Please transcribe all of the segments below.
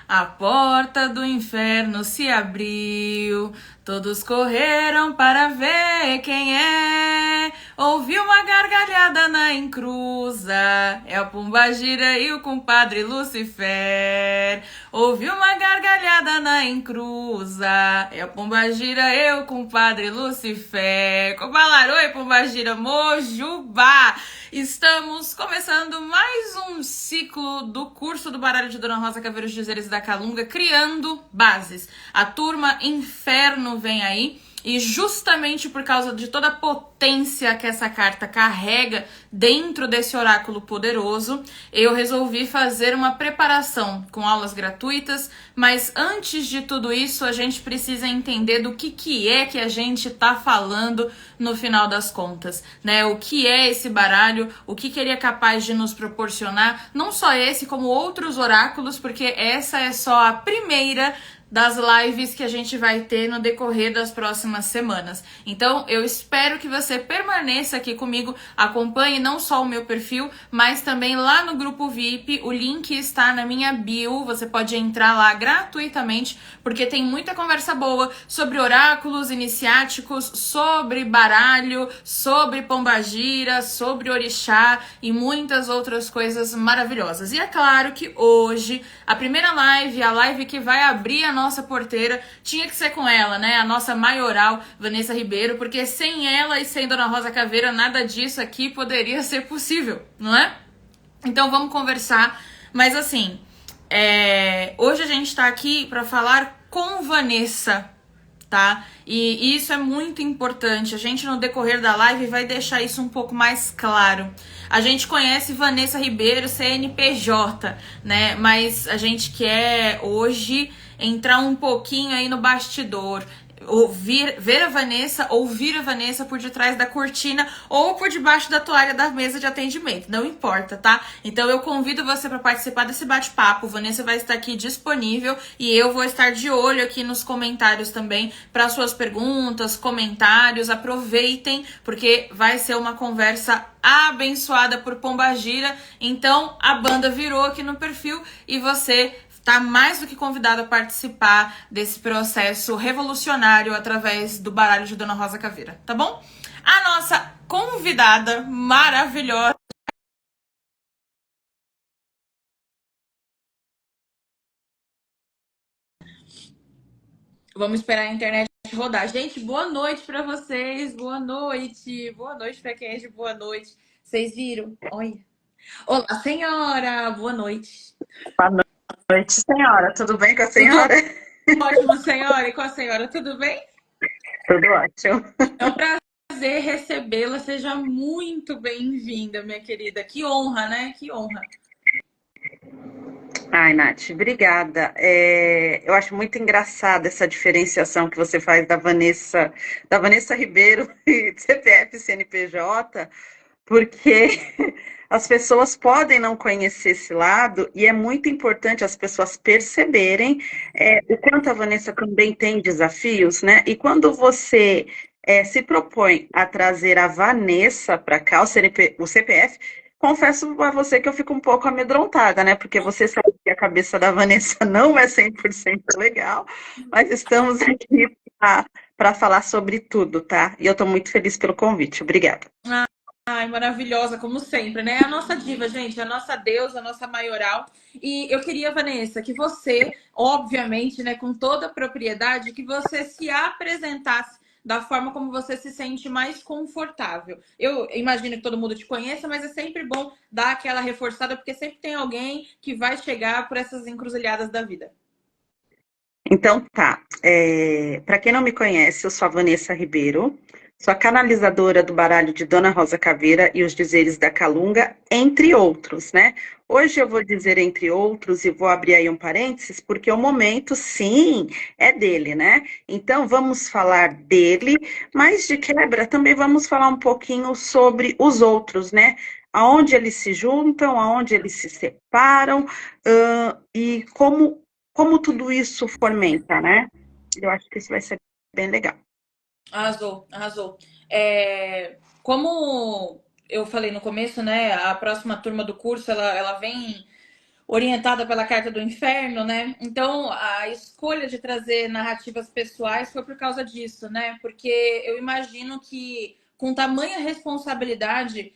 a porta do inferno se abriu. Todos correram para ver quem é. Ouvi uma gargalhada na encruza. É o Pombagira e o compadre Lucifer. Ouvi uma gargalhada na encruza. É o Pombagira e o compadre Lucifer. Cobalaroi, Pombagira, Mojubá. Estamos começando mais um ciclo do curso do baralho de Dona Rosa Caveira, os Dizeres da Calunga, criando bases. A turma Inferno vem aí. E justamente por causa de toda a potência que essa carta carrega dentro desse oráculo poderoso, eu resolvi fazer uma preparação com aulas gratuitas, mas antes de tudo isso, a gente precisa entender do que é que a gente tá falando no final das contas, né? O que é esse baralho, o que ele é capaz de nos proporcionar, não só esse, como outros oráculos, porque essa é só a primeira das lives que a gente vai ter no decorrer das próximas semanas. Então, eu espero que você permaneça aqui comigo, acompanhe não só o meu perfil, mas também lá no grupo VIP. O link está na minha bio, você pode entrar lá gratuitamente, porque tem muita conversa boa sobre oráculos iniciáticos, sobre baralho, sobre pombagira, sobre orixá e muitas outras coisas maravilhosas. E é claro que hoje, a primeira live, a live que vai abrir a nossa porteira, tinha que ser com ela, né? A nossa maioral, Vanessa Ribeiro, porque sem ela e sem Dona Rosa Caveira, nada disso aqui poderia ser possível, não é? Então vamos conversar, mas assim, hoje a gente tá aqui para falar com Vanessa, tá? E isso é muito importante. A gente no decorrer da live vai deixar isso um pouco mais claro. A gente conhece Vanessa Ribeiro, CNPJ, né? Mas a gente quer hoje entrar um pouquinho aí no bastidor. Ver a Vanessa, ouvir a Vanessa por detrás da cortina ou por debaixo da toalha da mesa de atendimento, não importa, tá? Então eu convido você para participar desse bate-papo. Vanessa vai estar aqui disponível e eu vou estar de olho aqui nos comentários também para suas perguntas, comentários. Aproveitem, porque vai ser uma conversa abençoada por Pombagira. Então a banda virou aqui no perfil e você tá mais do que convidado a participar desse processo revolucionário através do baralho de Dona Rosa Caveira, tá bom? A nossa convidada maravilhosa. Vamos esperar a internet rodar. Gente, boa noite para vocês. Boa noite. Boa noite para quem é de boa noite. Vocês viram? Olha. Olá, senhora. Boa noite. Boa noite, senhora. Tudo bem com a Tudo senhora? ótimo, senhora. E com a senhora, tudo bem? Tudo ótimo. É um prazer recebê-la. Seja muito bem-vinda, minha querida. Que honra, né? Que honra. Ai, Nath, obrigada. Eu acho muito engraçada essa diferenciação que você faz da Vanessa Ribeiro e CPF e CNPJ, porque as pessoas podem não conhecer esse lado e é muito importante as pessoas perceberem o quanto a Vanessa também tem desafios, né? E quando você se propõe a trazer a Vanessa para cá, o CPF, confesso a você que eu fico um pouco amedrontada, né? Porque você sabe que a cabeça da Vanessa não é 100% legal, mas estamos aqui para falar sobre tudo, tá? E eu estou muito feliz pelo convite. Obrigada. Ai, maravilhosa, como sempre, né? A nossa diva, gente, a nossa deusa, a nossa maioral. E eu queria, Vanessa, que você, obviamente, né, com toda a propriedade, que você se apresentasse da forma como você se sente mais confortável. Eu imagino que todo mundo te conheça, mas é sempre bom dar aquela reforçada, porque sempre tem alguém que vai chegar por essas encruzilhadas da vida. Então tá, para quem não me conhece, eu sou a Vanessa Ribeiro, sou a canalizadora do baralho de Dona Rosa Caveira e os dizeres da Calunga, entre outros, né? Hoje eu vou dizer entre outros e vou abrir aí um parênteses, porque o momento, sim, é dele, né? Então vamos falar dele, mas de quebra também vamos falar um pouquinho sobre os outros, né? Aonde eles se juntam, aonde eles se separam, e como tudo isso fomenta, né? Eu acho que isso vai ser bem legal. Arrasou, arrasou. Como eu falei no começo, né? A próxima turma do curso, ela vem orientada pela Carta do Inferno, né? Então, a escolha de trazer narrativas pessoais foi por causa disso, né? Porque eu imagino que com tamanha responsabilidade,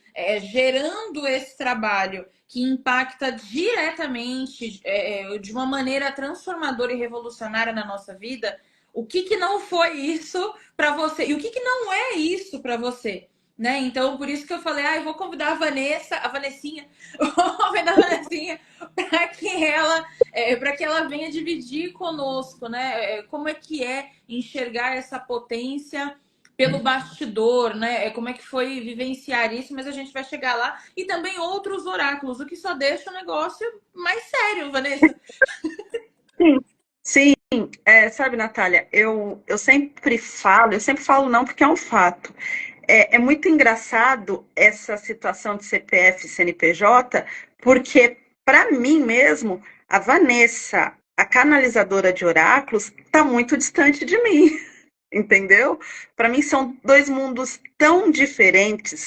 gerando esse trabalho que impacta diretamente, de uma maneira transformadora e revolucionária na nossa vida, o que que não foi isso para você? E o que que não é isso para você? Né? Então, por isso que eu falei, eu vou convidar a Vanessinha, vou convidar a Vanessinha para que ela venha dividir conosco, né? Como é enxergar essa potência pelo bastidor, né? Como é que foi vivenciar isso, mas a gente vai chegar lá. E também outros oráculos, o que só deixa o negócio mais sério, Vanessa. Sim, sim, sabe, Natália, eu sempre falo não porque é um fato. É muito engraçado essa situação de CPF e CNPJ, porque, para mim mesmo, a Vanessa, a canalizadora de oráculos, está muito distante de mim. Entendeu? Para mim são dois mundos tão diferentes,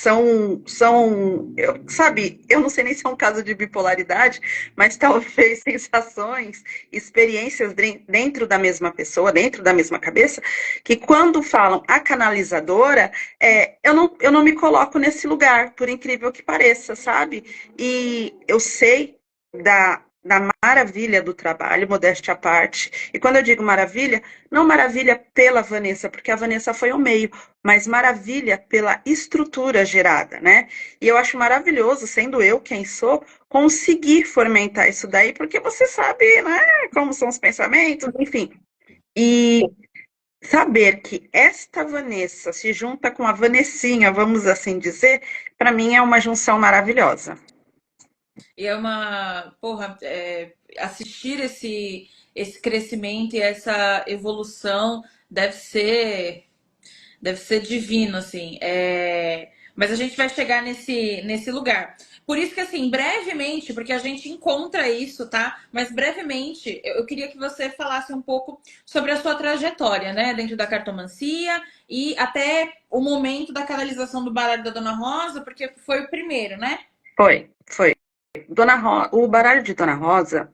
sabe, eu não sei nem se é um caso de bipolaridade, mas talvez sensações, experiências dentro da mesma pessoa, dentro da mesma cabeça, que quando falam a canalizadora, eu não me coloco nesse lugar, por incrível que pareça, sabe? E eu sei da maravilha do trabalho, modéstia à parte. E quando eu digo maravilha, não maravilha pela Vanessa, porque a Vanessa foi o meio, mas maravilha pela estrutura gerada, né? E eu acho maravilhoso, sendo eu quem sou, conseguir fomentar isso daí, porque você sabe, né, como são os pensamentos, enfim. E saber que esta Vanessa se junta com a Vanessinha, vamos assim dizer, para mim é uma junção maravilhosa. E é uma, porra, assistir esse crescimento e essa evolução deve ser Deve ser divino, assim. Mas a gente vai chegar nesse lugar. Por isso que, assim, brevemente, porque a gente encontra isso, tá? Mas brevemente, eu queria que você falasse um pouco sobre a sua trajetória, né? Dentro da cartomancia e até o momento da canalização do baralho da Dona Rosa, porque foi o primeiro, né? Foi. O baralho de Dona Rosa,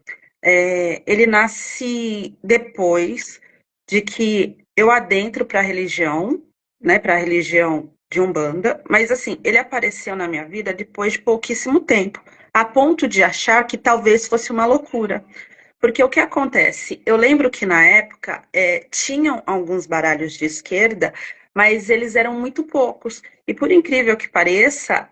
ele nasce depois de que eu adentro para a religião, né, para a religião de Umbanda, mas assim, ele apareceu na minha vida depois de pouquíssimo tempo, a ponto de achar que talvez fosse uma loucura. Porque o que acontece? Eu lembro que na época tinham alguns baralhos de esquerda, mas eles eram muito poucos. E por incrível que pareça,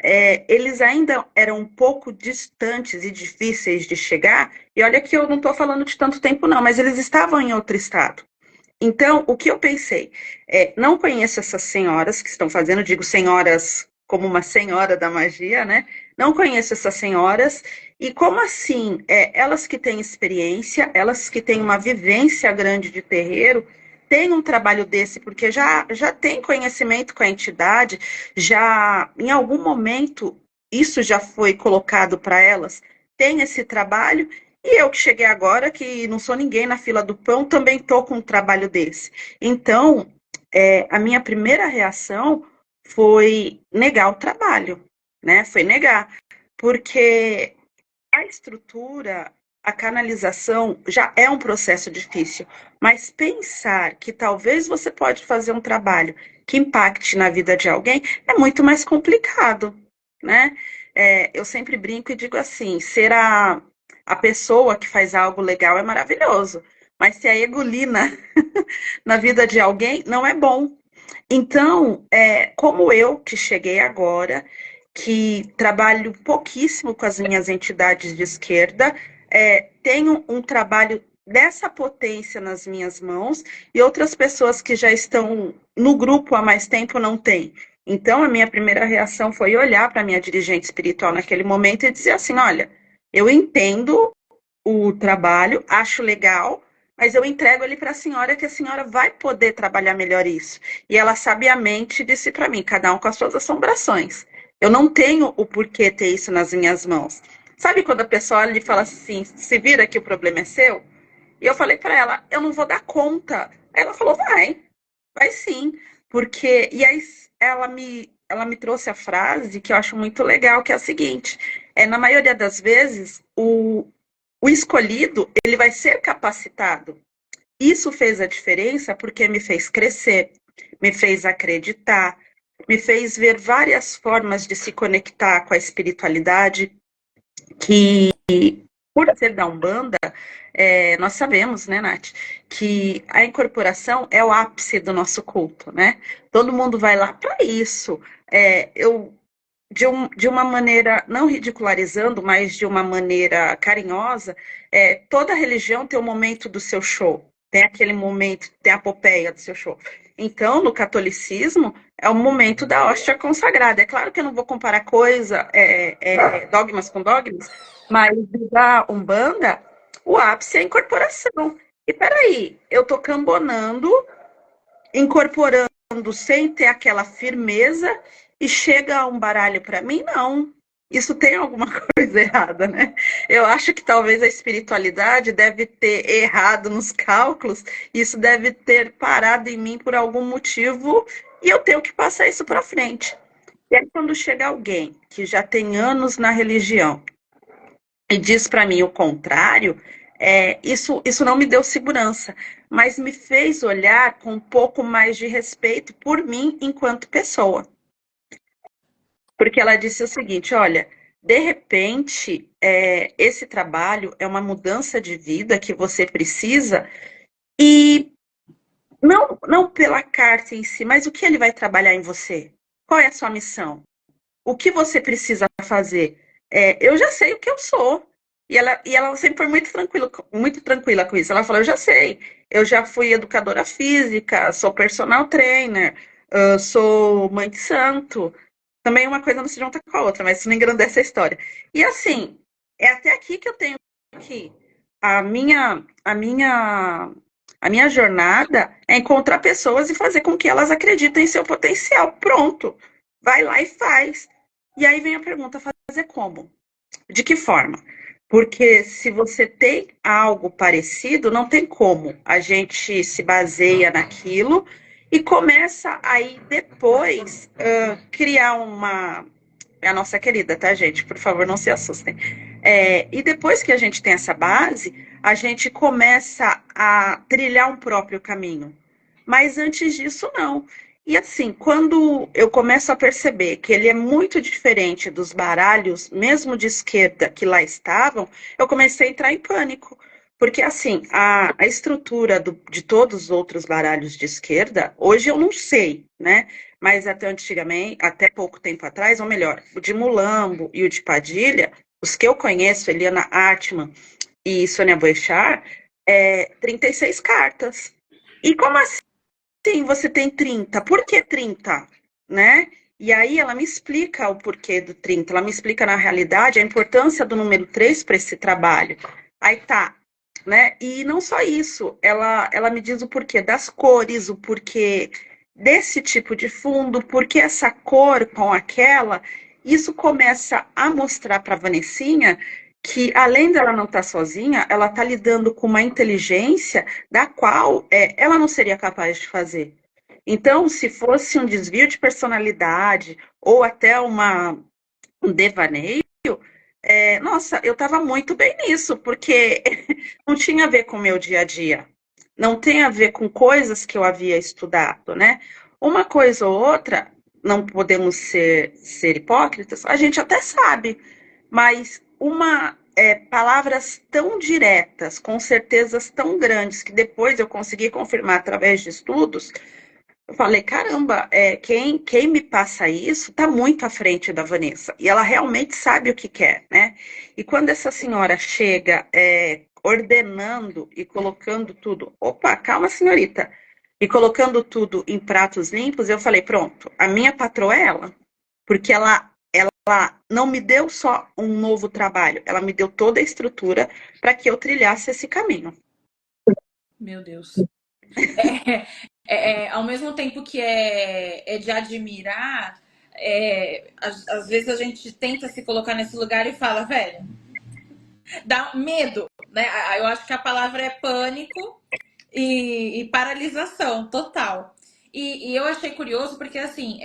eles ainda eram um pouco distantes e difíceis de chegar. E olha que eu não estou falando de tanto tempo, não, mas eles estavam em outro estado. Então, o que eu pensei? Não conheço essas senhoras que estão fazendo, digo senhoras como uma senhora da magia, né? Não conheço essas senhoras. E como assim? Elas que têm experiência, elas que têm uma vivência grande de terreiro, têm um trabalho desse, porque já tem conhecimento com a entidade, já em algum momento isso já foi colocado para elas, tem esse trabalho. E eu que cheguei agora, que não sou ninguém na fila do pão, também estou com um trabalho desse. Então, a minha primeira reação foi negar o trabalho, né? Foi negar, porque a estrutura, a canalização já é um processo difícil, mas pensar que talvez você pode fazer um trabalho que impacte na vida de alguém é muito mais complicado, né? Eu sempre brinco e digo assim, ser a pessoa que faz algo legal é maravilhoso, mas se a egolina na vida de alguém não é bom. Então, como eu que cheguei agora, que trabalho pouquíssimo com as minhas entidades de esquerda, tenho um trabalho dessa potência nas minhas mãos e outras pessoas que já estão no grupo há mais tempo não têm. Então, a minha primeira reação foi olhar para a minha dirigente espiritual naquele momento e dizer assim: olha, eu entendo o trabalho, acho legal, mas eu entrego ele para a senhora que a senhora vai poder trabalhar melhor isso. E ela sabiamente disse para mim, cada um com as suas assombrações. Eu não tenho o porquê ter isso nas minhas mãos. Sabe quando a pessoa lhe fala assim, se vira que o problema é seu? E eu falei para ela, eu não vou dar conta. Aí ela falou, vai sim. Porque, e aí ela me trouxe a frase que eu acho muito legal, que é a seguinte, na maioria das vezes, o escolhido, ele vai ser capacitado. Isso fez a diferença porque me fez crescer, me fez acreditar, me fez ver várias formas de se conectar com a espiritualidade, que por ser da Umbanda, nós sabemos, né, Nath, que a incorporação é o ápice do nosso culto, né? Todo mundo vai lá para isso. Eu de uma maneira, não ridicularizando, mas de uma maneira carinhosa, toda religião tem o momento do seu show, tem aquele momento, tem a apopeia do seu show. Então, no catolicismo, é o momento da hóstia consagrada. É claro que eu não vou comparar dogmas com dogmas, mas da Umbanda, o ápice é a incorporação. E peraí, eu tô cambonando, incorporando sem ter aquela firmeza e chega um baralho para mim, não. Isso tem alguma coisa errada, né? Eu acho que talvez a espiritualidade deve ter errado nos cálculos, isso deve ter parado em mim por algum motivo e eu tenho que passar isso para frente. E aí, quando chega alguém que já tem anos na religião e diz para mim o contrário, isso não me deu segurança, mas me fez olhar com um pouco mais de respeito por mim enquanto pessoa. Porque ela disse o seguinte: olha, de repente, esse trabalho é uma mudança de vida que você precisa, e não pela carta em si, mas o que ele vai trabalhar em você? Qual é a sua missão? O que você precisa fazer? Eu já sei o que eu sou. E ela sempre foi muito tranquila com isso. Ela falou: eu já sei, eu já fui educadora física, sou personal trainer, sou mãe de santo. Também uma coisa não se junta com a outra, mas isso não engrandece a história. E assim, é até aqui que eu tenho que ir. A minha jornada é encontrar pessoas e fazer com que elas acreditem em seu potencial. Pronto. Vai lá e faz. E aí vem a pergunta: fazer como? De que forma? Porque se você tem algo parecido, não tem como. A gente se baseia naquilo e começa aí depois criar uma. É a nossa querida, tá, gente? Por favor, não se assustem. E depois que a gente tem essa base, a gente começa a trilhar um próprio caminho. Mas antes disso, não. E assim, quando eu começo a perceber que ele é muito diferente dos baralhos, mesmo de esquerda, que lá estavam, eu comecei a entrar em pânico. Porque, assim, a estrutura de todos os outros baralhos de esquerda, hoje eu não sei, né? Mas até antigamente, até pouco tempo atrás, ou melhor, o de Mulambo e o de Padilha, os que eu conheço, Eliana Artman e Sônia Boechat, 36 cartas. E como assim você tem 30? Por que 30? Né? E aí ela me explica o porquê do 30. Ela me explica, na realidade, a importância do número 3 para esse trabalho. Aí tá, né? E não só isso, ela me diz o porquê das cores, o porquê desse tipo de fundo, porque essa cor com aquela, isso começa a mostrar para a Vanessinha que, além dela não estar sozinha, ela está lidando com uma inteligência da qual ela não seria capaz de fazer. Então, se fosse um desvio de personalidade ou até um devaneio, nossa, eu estava muito bem nisso, porque não tinha a ver com o meu dia a dia. Não tem a ver com coisas que eu havia estudado, né? Uma coisa ou outra, não podemos ser hipócritas, a gente até sabe, mas palavras tão diretas, com certezas tão grandes, que depois eu consegui confirmar através de estudos, eu falei: caramba, quem me passa isso está muito à frente da Vanessa. E ela realmente sabe o que quer, né? E quando essa senhora chega ordenando e colocando tudo, opa, calma, senhorita, e colocando tudo em pratos limpos, eu falei: pronto, a minha patroa é ela. Porque ela não me deu só um novo trabalho, ela me deu toda a estrutura para que eu trilhasse esse caminho. Meu Deus. Ao mesmo tempo que é de admirar, às vezes a gente tenta se colocar nesse lugar e fala: velho, dá medo, né? Eu acho que a palavra é pânico e paralisação total. E eu achei curioso porque, assim,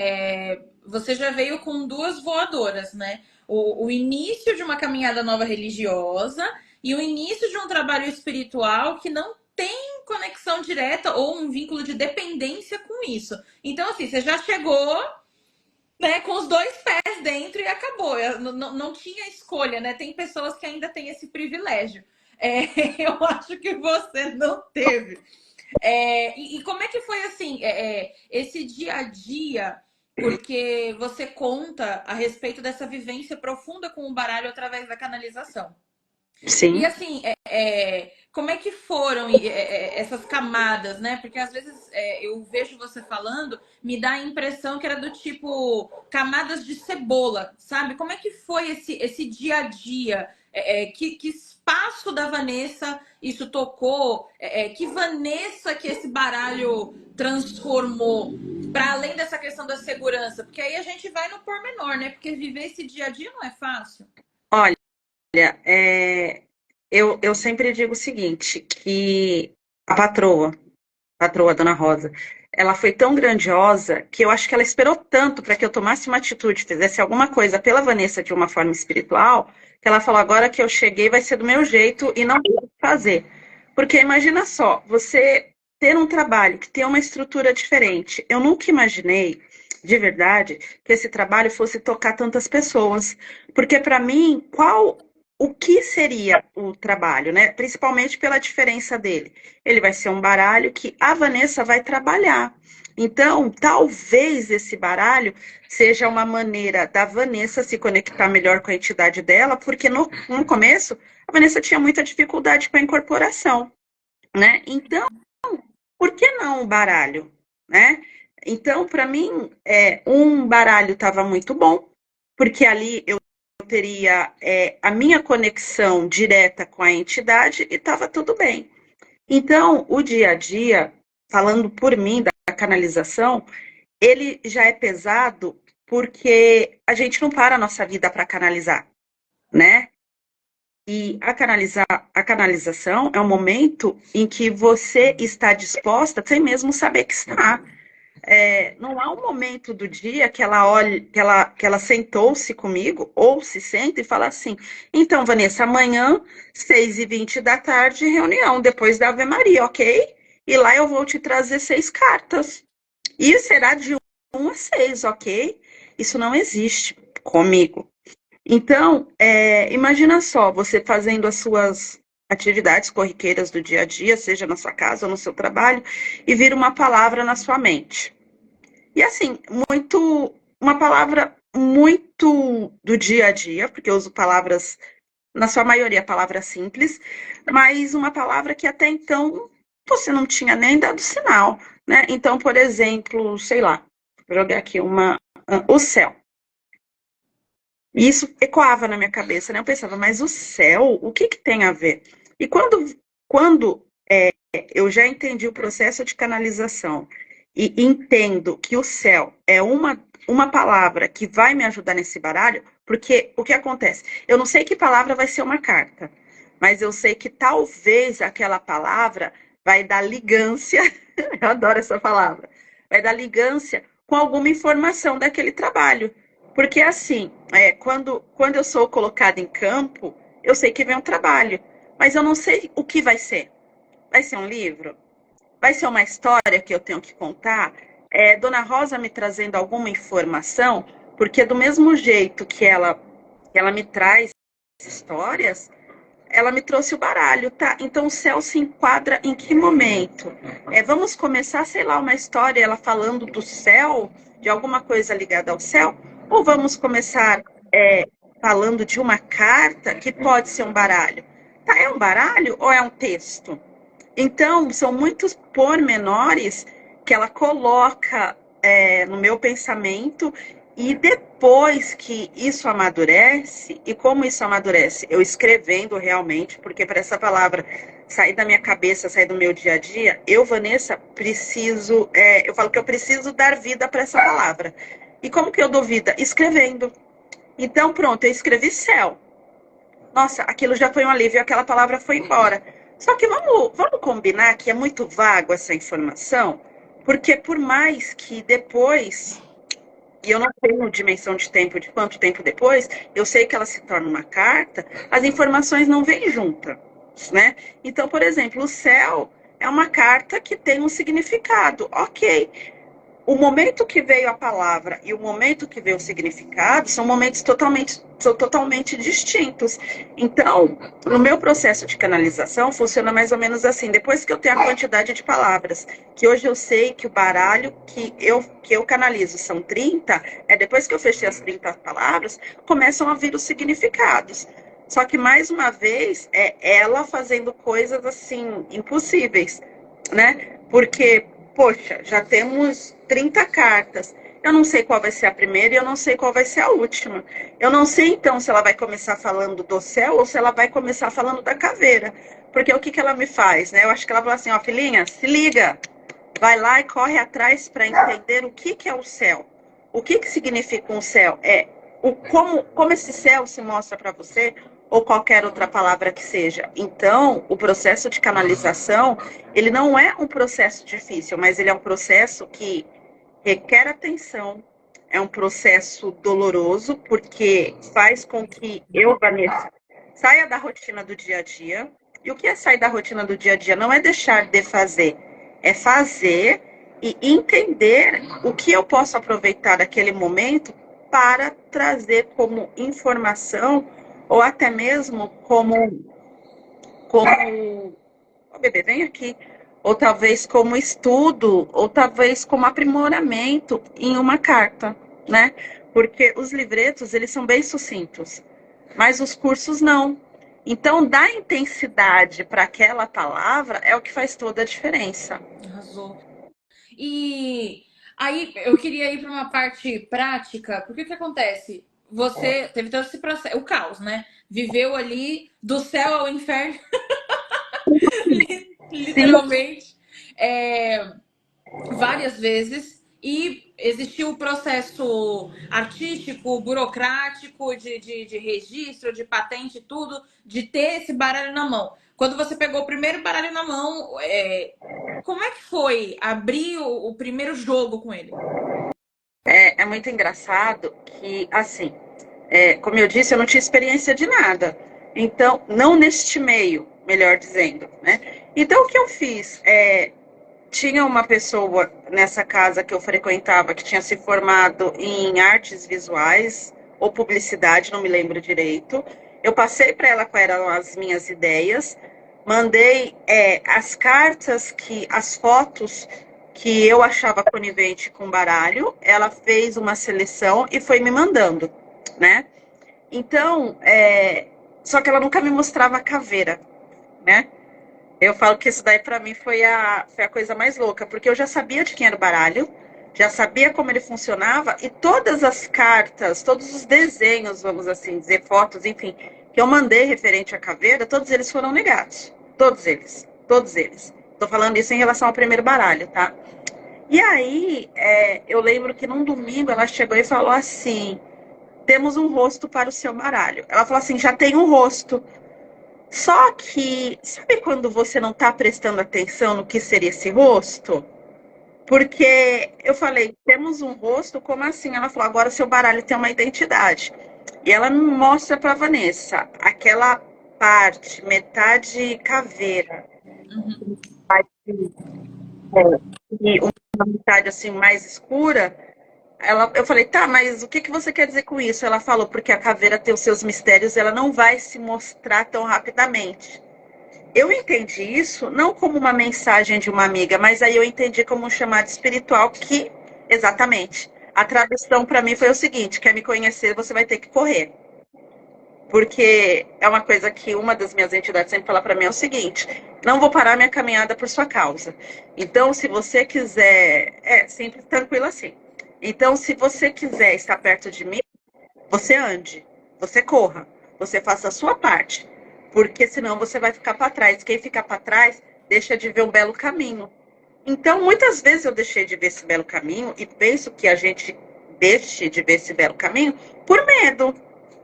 você já veio com duas voadoras, né? O início de uma caminhada nova religiosa, e o início de um trabalho espiritual que não tem conexão direta ou um vínculo de dependência com isso. Então, assim, você já chegou, né, com os dois pés dentro e acabou. Não tinha escolha, né? Tem pessoas que ainda têm esse privilégio. É, eu acho que você não teve. E como é que foi assim, esse dia a dia? Porque você conta a respeito dessa vivência profunda com o baralho através da canalização. E Sim. assim, como é que foram essas camadas, né? Porque às vezes eu vejo você falando, me dá a impressão que era do tipo camadas de cebola, sabe? Como é que foi esse dia a dia? Que espaço da Vanessa isso tocou? Que Vanessa que esse baralho transformou? Para além dessa questão da segurança, porque aí a gente vai no pormenor, né? Porque viver esse dia a dia não é fácil. Olha, eu sempre digo o seguinte, que a patroa, Dona Rosa, ela foi tão grandiosa que eu acho que ela esperou tanto para que eu tomasse uma atitude, fizesse alguma coisa pela Vanessa de uma forma espiritual, que ela falou, agora que eu cheguei vai ser do meu jeito e não vou fazer. Porque imagina só, você ter um trabalho que tem uma estrutura diferente. Eu nunca imaginei, de verdade, que esse trabalho fosse tocar tantas pessoas. Porque para mim, o que seria o trabalho, né? Principalmente pela diferença dele. Ele vai ser um baralho que a Vanessa vai trabalhar. Então, talvez esse baralho seja uma maneira da Vanessa se conectar melhor com a entidade dela, porque no começo a Vanessa tinha muita dificuldade com a incorporação, né? Então, por que não o baralho, né? Então, para mim, um baralho estava muito bom, porque ali eu teria a minha conexão direta com a entidade e estava tudo bem. Então, o dia a dia, falando por mim da canalização, ele já é pesado porque a gente não para a nossa vida para canalizar, né? E a canalização é um momento em que você está disposta sem mesmo saber que está. Não há um momento do dia que ela olhe, que ela sentou-se comigo, ou se senta e fala assim, então, Vanessa, amanhã, 6h20 da tarde, reunião, depois da Ave Maria, ok? E lá eu vou te trazer 6 cartas. E será de 1 a 6, ok? Isso não existe comigo. Então, imagina só, você fazendo as suas atividades corriqueiras do dia a dia, seja na sua casa ou no seu trabalho, e vir uma palavra na sua mente. E assim, uma palavra muito do dia a dia, porque eu uso palavras, na sua maioria, palavras simples, mas uma palavra que até então você não tinha nem dado sinal, né? Então, por exemplo, sei lá, vou jogar aqui o céu. E isso ecoava na minha cabeça, né? Eu pensava, mas o céu, o que que tem a ver? E quando eu já entendi o processo de canalização e entendo que o céu é uma palavra que vai me ajudar nesse baralho, porque o que acontece? Eu não sei que palavra vai ser uma carta, mas eu sei que talvez aquela palavra vai dar ligância, eu adoro essa palavra, vai dar ligância com alguma informação daquele trabalho. Porque assim, quando eu sou colocada em campo, eu sei que vem um trabalho, mas eu não sei o que vai ser. Vai ser um livro? Vai ser uma história que eu tenho que contar? Dona Rosa me trazendo alguma informação, porque do mesmo jeito que ela me traz histórias, ela me trouxe o baralho, tá? Então o céu se enquadra em que momento? Vamos começar, sei lá, uma história, ela falando do céu, de alguma coisa ligada ao céu? Ou vamos começar falando de uma carta que pode ser um baralho? Tá, é um baralho ou é um texto? Então, são muitos pormenores que ela coloca no meu pensamento e depois que isso amadurece, e como isso amadurece? Eu escrevendo realmente, porque para essa palavra sair da minha cabeça, sair do meu dia a dia, eu, Vanessa, preciso, eu falo que eu preciso dar vida para essa palavra. E como que eu dou vida? Escrevendo. Então, pronto, eu escrevi céu. Nossa, aquilo já foi um alívio, aquela palavra foi embora. Só que vamos combinar que é muito vago essa informação, porque por mais que depois e eu não tenho dimensão de tempo, de quanto tempo depois, eu sei que ela se torna uma carta, as informações não vêm juntas, né? Então, por exemplo, o céu é uma carta que tem um significado, ok. O momento que veio a palavra e o momento que veio o significado são totalmente distintos. Então, no meu processo de canalização, funciona mais ou menos assim. Depois que eu tenho a quantidade de palavras, que hoje eu sei que o baralho que eu canalizo são 30, depois que eu fechei as 30 palavras, começam a vir os significados. Só que, mais uma vez, é ela fazendo coisas assim, impossíveis, né? Porque poxa, já temos 30 cartas. Eu não sei qual vai ser a primeira e eu não sei qual vai ser a última. Eu não sei, então, se ela vai começar falando do céu ou se ela vai começar falando da caveira. Porque o que ela me faz, né? Eu acho que ela fala assim, ó, filhinha, se liga. Vai lá e corre atrás para entender o que é o céu. O que significa um céu? Como esse céu se mostra para você, ou qualquer outra palavra que seja. Então, o processo de canalização, ele não é um processo difícil, mas ele é um processo que requer atenção, é um processo doloroso, porque faz com que eu, Vanessa, saia da rotina do dia a dia. E o que é sair da rotina do dia a dia? Não é deixar de fazer, é fazer e entender o que eu posso aproveitar daquele momento para trazer como informação ou até mesmo como oh, bebê, vem aqui, ou talvez como estudo, ou talvez como aprimoramento em uma carta, né? Porque os livretos, eles são bem sucintos, mas os cursos não. Então, dar intensidade para aquela palavra é o que faz toda a diferença. Arrasou. E aí eu queria ir para uma parte prática, porque o que acontece? Você teve todo esse processo, o caos, né? Viveu ali do céu ao inferno, Sim, literalmente, várias vezes. E existiu o processo artístico, burocrático, de registro, de patente, tudo, de ter esse baralho na mão. Quando você pegou o primeiro baralho na mão, como é que foi abrir o primeiro jogo com ele? é muito engraçado que, assim, como eu disse, eu não tinha experiência de nada. Então, não neste meio, melhor dizendo, né? Então, o que eu fiz? Tinha uma pessoa nessa casa que eu frequentava que tinha se formado em artes visuais ou publicidade, não me lembro direito. Eu passei para ela quais eram as minhas ideias, mandei as cartas, as fotos que eu achava conivente com baralho. Ela fez uma seleção e foi me mandando, né? Então, só que ela nunca me mostrava a caveira, né? Eu falo que isso daí pra mim foi a coisa mais louca, porque eu já sabia de quem era o baralho, já sabia como ele funcionava, e todas as cartas, todos os desenhos, vamos assim dizer, fotos, enfim, que eu mandei referente à caveira, todos eles foram negados. Todos eles. Todos eles. Tô falando isso em relação ao primeiro baralho, tá? E aí, eu lembro que num domingo ela chegou e falou assim: temos um rosto para o seu baralho. Ela falou assim: já tem um rosto. Só que, sabe quando você não está prestando atenção no que seria esse rosto? Porque eu falei, temos um rosto, como assim? Ela falou, agora seu baralho tem uma identidade. E ela mostra para Vanessa aquela parte, metade caveira, e uma metade assim mais escura. Eu falei, tá, mas o que você quer dizer com isso? Ela falou, porque a caveira tem os seus mistérios, ela não vai se mostrar tão rapidamente. Eu entendi isso não como uma mensagem de uma amiga, mas aí eu entendi como um chamado espiritual que, exatamente, a tradução para mim foi o seguinte: quer me conhecer, você vai ter que correr. Porque é uma coisa que uma das minhas entidades sempre fala para mim é o seguinte: não vou parar minha caminhada por sua causa. Então, se você quiser, simples, tranquilo assim. Então, se você quiser estar perto de mim, você ande, você corra, você faça a sua parte, porque senão você vai ficar para trás. Quem fica para trás deixa de ver um belo caminho. Então, muitas vezes eu deixei de ver esse belo caminho e penso que a gente deixe de ver esse belo caminho por medo,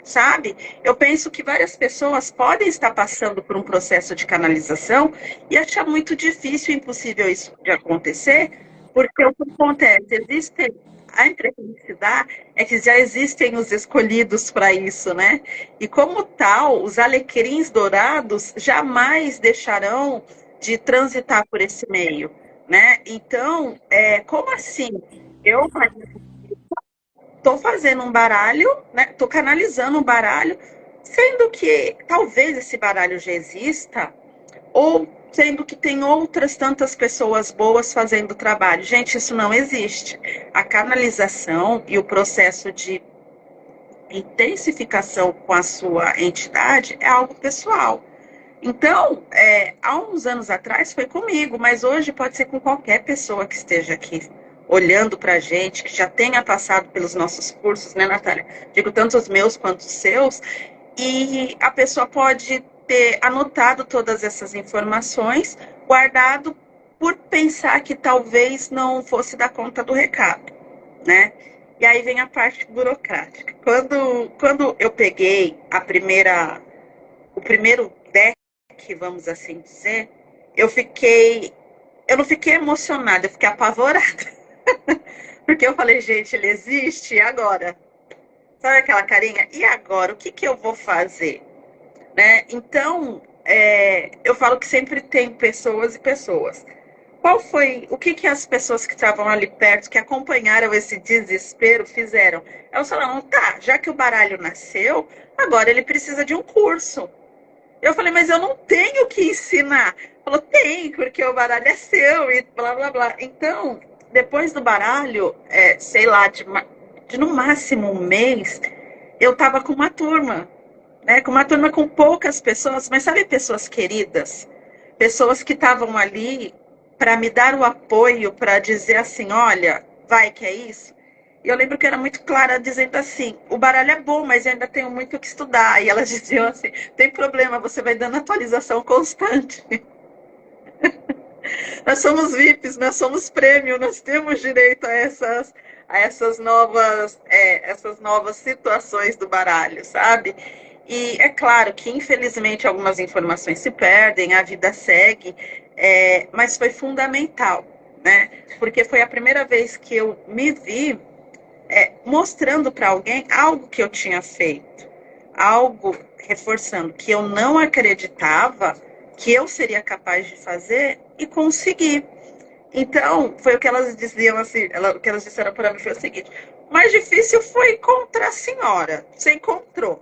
sabe? Eu penso que várias pessoas podem estar passando por um processo de canalização e achar muito difícil e impossível isso de acontecer, porque o que acontece? Existem a impressão que se dá é que já existem os escolhidos para isso, né? E como tal, os alecrins dourados jamais deixarão de transitar por esse meio, né? Então, como assim? Eu estou fazendo um baralho, né? Estou canalizando um baralho, sendo que talvez esse baralho já exista, ou sendo que tem outras tantas pessoas boas fazendo o trabalho. Gente, isso não existe. A canalização e o processo de intensificação com a sua entidade é algo pessoal. Então, há uns anos atrás foi comigo, mas hoje pode ser com qualquer pessoa que esteja aqui olhando para a gente, que já tenha passado pelos nossos cursos, né, Natália? Digo tanto os meus quanto os seus, e a pessoa pode ter anotado todas essas informações, guardado por pensar que talvez não fosse dar conta do recado, né? E aí vem a parte burocrática. Quando eu peguei o primeiro deck, vamos assim dizer, eu não fiquei emocionada, eu fiquei apavorada. Porque eu falei, gente, ele existe, e agora? Sabe aquela carinha? E agora? O que que eu vou fazer? Né? Então, eu falo que sempre tem pessoas e pessoas. O que que as pessoas que estavam ali perto, que acompanharam esse desespero, fizeram? Elas falaram, tá, já que o baralho nasceu, agora ele precisa de um curso. Eu falei, mas eu não tenho que ensinar. Falou, tem, porque o baralho é seu e blá, blá, blá. Então, depois do baralho, sei lá, de no máximo um mês, eu tava com uma turma, né? Com uma turma com poucas pessoas, mas sabe, pessoas queridas? Pessoas que estavam ali para me dar o apoio, para dizer assim, olha, vai que é isso. E eu lembro que era muito clara dizendo assim, o baralho é bom, mas eu ainda tenho muito o que estudar. E elas diziam assim, tem problema, você vai dando atualização constante. Nós somos VIPs, nós somos prêmio, nós temos direito a essas novas situações do baralho, sabe? E é claro que, infelizmente, algumas informações se perdem, a vida segue, mas foi fundamental, né? Porque foi a primeira vez que eu me vi mostrando para alguém algo que eu tinha feito, algo reforçando que eu não acreditava que eu seria capaz de fazer e conseguir. Então, foi o que elas diziam assim, o que elas disseram para mim foi o seguinte: o mais difícil foi encontrar a senhora. Você encontrou.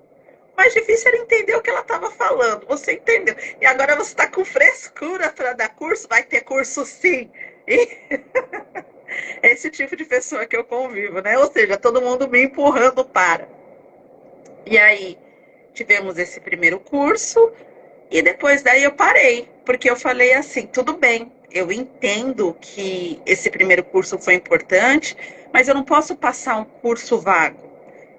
O mais difícil era entender o que ela estava falando. Você entendeu. E agora você está com frescura para dar curso? Vai ter curso sim. E é esse tipo de pessoa que eu convivo, né? Ou seja, todo mundo me empurrando para. E aí, tivemos esse primeiro curso. E depois daí eu parei, porque eu falei assim, tudo bem, eu entendo que esse primeiro curso foi importante, mas eu não posso passar um curso vago.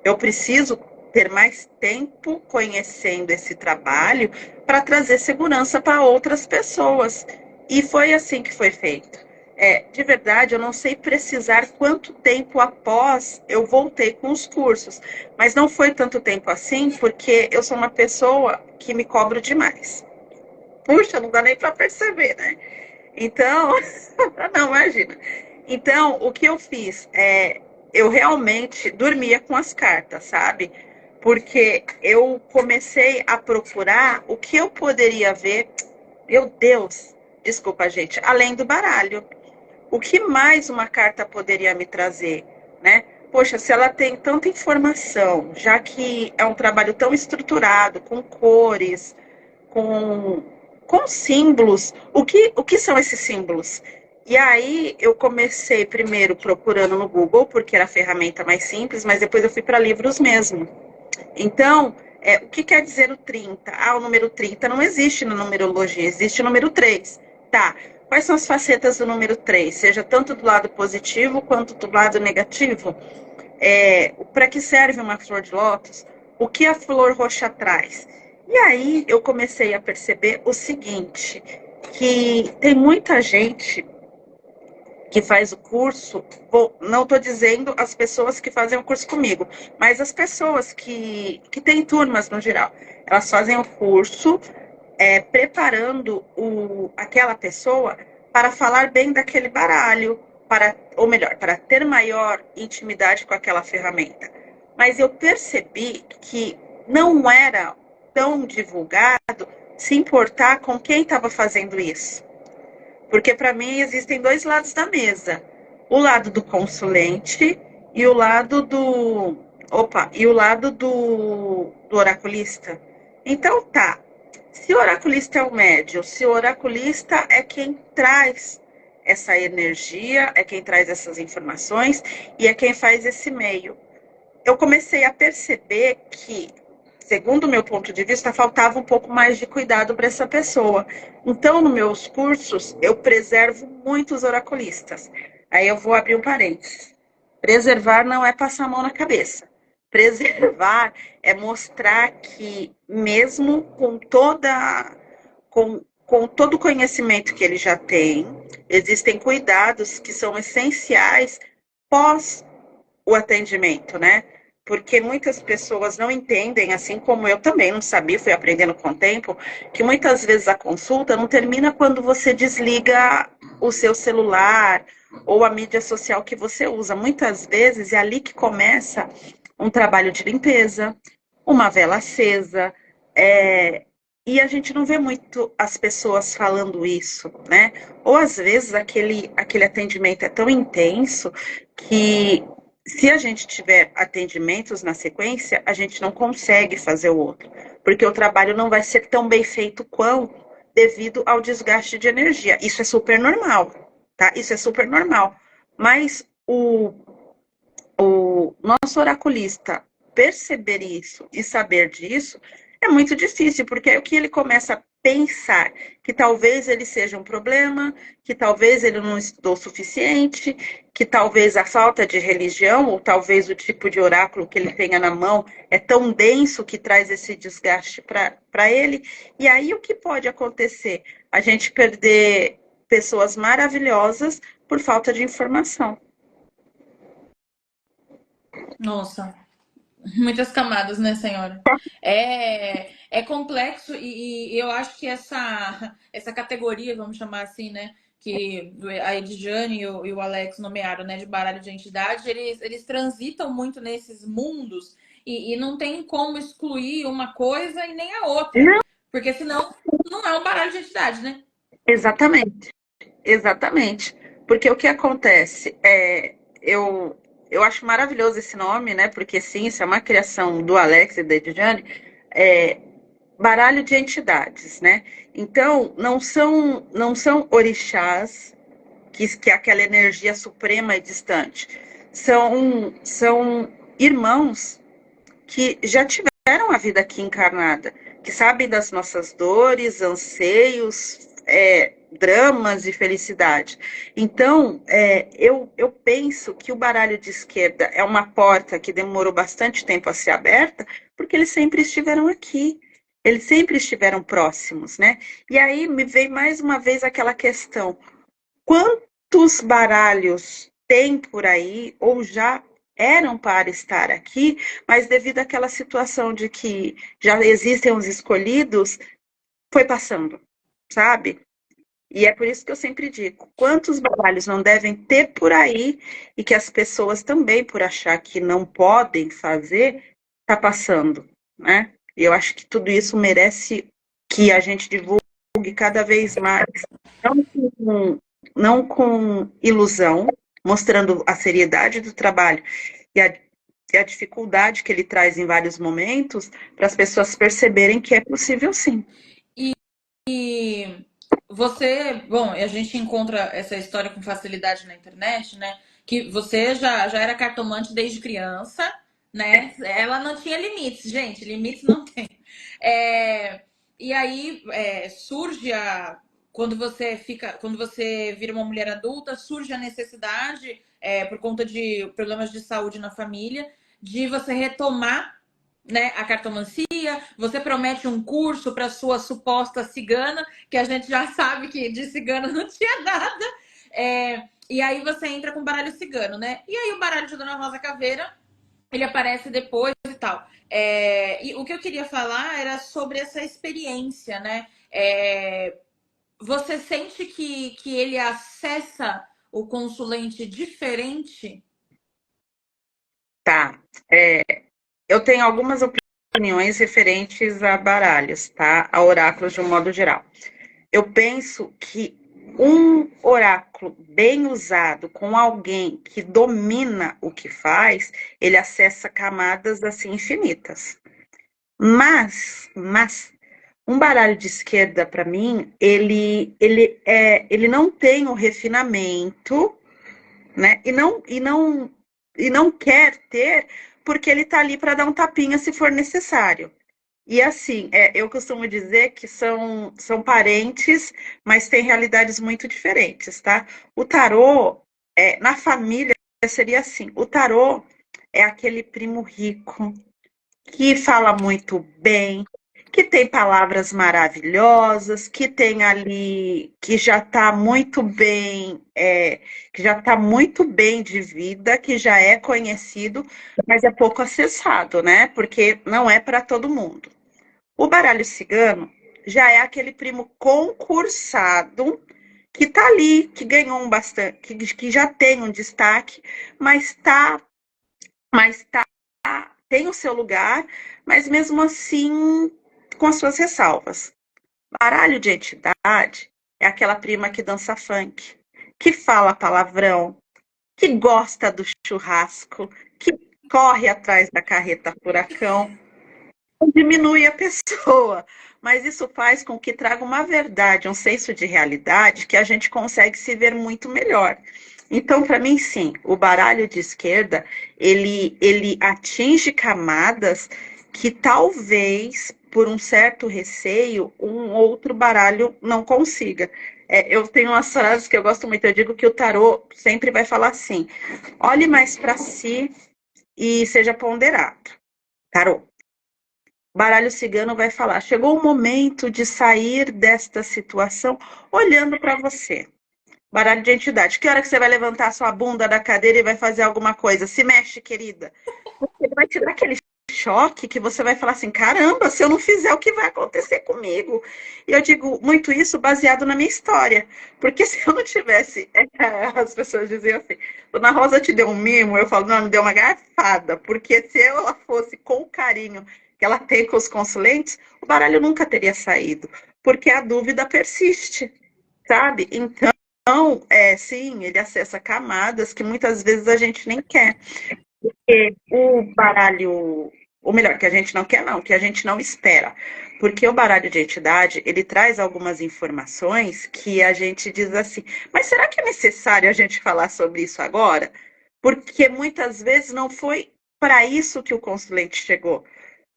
Eu preciso ter mais tempo conhecendo esse trabalho para trazer segurança para outras pessoas. E foi assim que foi feito. De verdade, eu não sei precisar quanto tempo após eu voltei com os cursos, mas não foi tanto tempo assim, porque eu sou uma pessoa que me cobro demais. Puxa, não dá nem para perceber, né? Então, não, imagina. Então, o que eu fiz eu realmente dormia com as cartas, sabe? Porque eu comecei a procurar o que eu poderia ver, meu Deus, desculpa, gente, além do baralho. O que mais uma carta poderia me trazer, né? Poxa, se ela tem tanta informação, já que é um trabalho tão estruturado, com cores, com símbolos, o que são esses símbolos? E aí eu comecei primeiro procurando no Google, porque era a ferramenta mais simples, mas depois eu fui para livros mesmo. Então, o que quer dizer o 30? O número 30 não existe na numerologia, existe o número 3. Tá, quais são as facetas do número 3? Seja tanto do lado positivo quanto do lado negativo? Para que serve uma flor de lótus? O que a flor roxa traz? E aí eu comecei a perceber o seguinte, que tem muita gente que faz o curso, não estou dizendo as pessoas que fazem o curso comigo, mas as pessoas que têm turmas no geral, elas fazem o curso preparando aquela pessoa para falar bem daquele baralho, ou melhor, para ter maior intimidade com aquela ferramenta. Mas eu percebi que não era tão divulgado se importar com quem estava fazendo isso. Porque para mim existem dois lados da mesa. O lado do consulente e o lado do. Opa, e o lado do oraculista. Então tá. Se o oraculista é o médium, se o oraculista é quem traz essa energia, é quem traz essas informações e é quem faz esse meio. Eu comecei a perceber que, segundo o meu ponto de vista, faltava um pouco mais de cuidado para essa pessoa. Então, nos meus cursos, eu preservo muitos oraculistas. Aí eu vou abrir um parênteses. Preservar não é passar a mão na cabeça. Preservar é mostrar que, mesmo com todo o conhecimento que ele já tem, existem cuidados que são essenciais pós o atendimento, né? Porque muitas pessoas não entendem, assim como eu também não sabia, fui aprendendo com o tempo, que muitas vezes a consulta não termina quando você desliga o seu celular ou a mídia social que você usa. Muitas vezes é ali que começa um trabalho de limpeza, uma vela acesa, e a gente não vê muito as pessoas falando isso, né? Ou às vezes aquele atendimento é tão intenso que se a gente tiver atendimentos na sequência, a gente não consegue fazer o outro, porque o trabalho não vai ser tão bem feito quanto devido ao desgaste de energia. Isso é super normal, tá? Isso é super normal. Mas o nosso oraculista perceber isso e saber disso é muito difícil, porque é o que ele começa a pensar que talvez ele seja um problema, que talvez ele não estudou o suficiente, que talvez a falta de religião, ou talvez o tipo de oráculo que ele tenha na mão é tão denso que traz esse desgaste para ele. E aí o que pode acontecer? A gente perder pessoas maravilhosas por falta de informação. Nossa, muitas camadas, né, senhora? É complexo e eu acho que essa categoria, vamos chamar assim, né, que a Edjane e o Alex nomearam, né, de baralho de entidade, eles transitam muito nesses mundos e não tem como excluir uma coisa e nem a outra, Não, porque senão não é um baralho de entidade, né? exatamente. Exatamente. Porque o que acontece eu acho maravilhoso esse nome, né? Porque sim, isso é uma criação do Alex e da Edjane, é, baralho de entidades, né? Então, não são orixás, que é aquela energia suprema e distante. São irmãos que já tiveram a vida aqui encarnada, que sabem das nossas dores, anseios, dramas e felicidade. Então, eu penso que o baralho de esquerda é uma porta que demorou bastante tempo a ser aberta, porque eles sempre estiveram aqui. Eles sempre estiveram próximos, né? E aí me vem mais uma vez aquela questão: quantos baralhos tem por aí, ou já eram para estar aqui, mas devido àquela situação de que já existem os escolhidos, foi passando, sabe? E é por isso que eu sempre digo, quantos baralhos não devem ter por aí e que as pessoas também, por achar que não podem fazer, tá passando, né? E eu acho que tudo isso merece que a gente divulgue cada vez mais, não com, não com ilusão, mostrando a seriedade do trabalho e a dificuldade que ele traz em vários momentos, para as pessoas perceberem que é possível sim. E você, bom, a gente encontra essa história com facilidade na internet, né? Que você já era cartomante desde criança, né? Ela não tinha limites, gente, limites não tem. É, e aí surge quando você vira uma mulher adulta, surge a necessidade, por conta de problemas de saúde na família, de você retomar, né, a cartomancia. Você promete um curso para sua suposta cigana, que a gente já sabe que de cigana não tinha nada. E aí você entra com o baralho cigano, né? E aí o baralho de Dona Rosa Caveira, ele aparece depois e tal. E o que eu queria falar era sobre essa experiência, né? Você sente que ele acessa o consulente diferente? Tá. Eu tenho algumas opiniões referentes a baralhos, tá? A oráculos de um modo geral. Eu penso que um oráculo bem usado com alguém que domina o que faz, ele acessa camadas assim infinitas. Mas um baralho de esquerda para mim, ele não tem o refinamento, né? E não quer ter, porque ele tá ali para dar um tapinha se for necessário. E assim, eu costumo dizer que são parentes, mas têm realidades muito diferentes, tá? O tarô, na família, seria assim: o tarô é aquele primo rico que fala muito bem, que tem palavras maravilhosas, que tem ali, que já está muito bem, que já está muito bem de vida, que já é conhecido, mas é pouco acessado, né? Porque não é para todo mundo. O baralho cigano já é aquele primo concursado que está ali, que ganhou um bastante, que já tem um destaque, mas tem o seu lugar, mas mesmo assim com as suas ressalvas. Baralho de entidade é aquela prima que dança funk, que fala palavrão, que gosta do churrasco, que corre atrás da carreta furacão, diminui a pessoa, mas isso faz com que traga uma verdade, um senso de realidade que a gente consegue se ver muito melhor. Então, para mim, sim, o baralho de esquerda, ele atinge camadas que talvez, por um certo receio, um outro baralho não consiga. Eu tenho umas frases que eu gosto muito, eu digo que o tarô sempre vai falar assim: olhe mais para si e seja ponderado. Tarô. Baralho cigano vai falar: chegou o momento de sair desta situação olhando para você. Baralho de entidade: que hora que você vai levantar sua bunda da cadeira e vai fazer alguma coisa? Se mexe, querida. Ele vai te dar aquele choque que você vai falar assim: caramba, se eu não fizer, o que vai acontecer comigo? E eu digo muito isso baseado na minha história. Porque se eu não tivesse. As pessoas diziam assim: Dona Rosa te deu um mimo? Eu falo: não, me deu uma garfada. Porque se ela fosse com o carinho que ela tem com os consulentes, o baralho nunca teria saído. Porque a dúvida persiste, sabe? Então, sim, ele acessa camadas que muitas vezes a gente nem quer. O baralho, ou melhor, que a gente não quer, não, que a gente não espera. Porque o baralho de entidade, ele traz algumas informações que a gente diz assim, mas será que é necessário a gente falar sobre isso agora? Porque muitas vezes não foi para isso que o consulente chegou.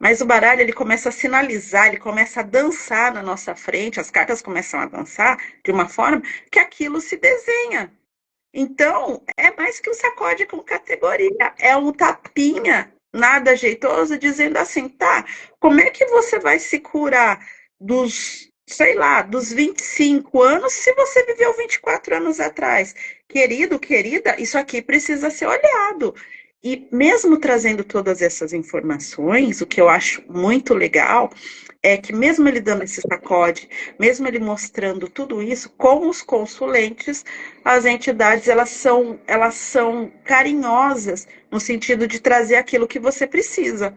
Mas o baralho, ele começa a sinalizar, ele começa a dançar na nossa frente, as cartas começam a dançar de uma forma que aquilo se desenha. Então, é mais que um sacode com categoria, é um tapinha nada jeitoso dizendo assim, tá, como é que você vai se curar dos, sei lá, dos 25 anos se você viveu 24 anos atrás? Querido, querida, isso aqui precisa ser olhado. E mesmo trazendo todas essas informações, o que eu acho muito legal é que mesmo ele dando esse sacode, mesmo ele mostrando tudo isso, com os consulentes, as entidades elas são carinhosas no sentido de trazer aquilo que você precisa.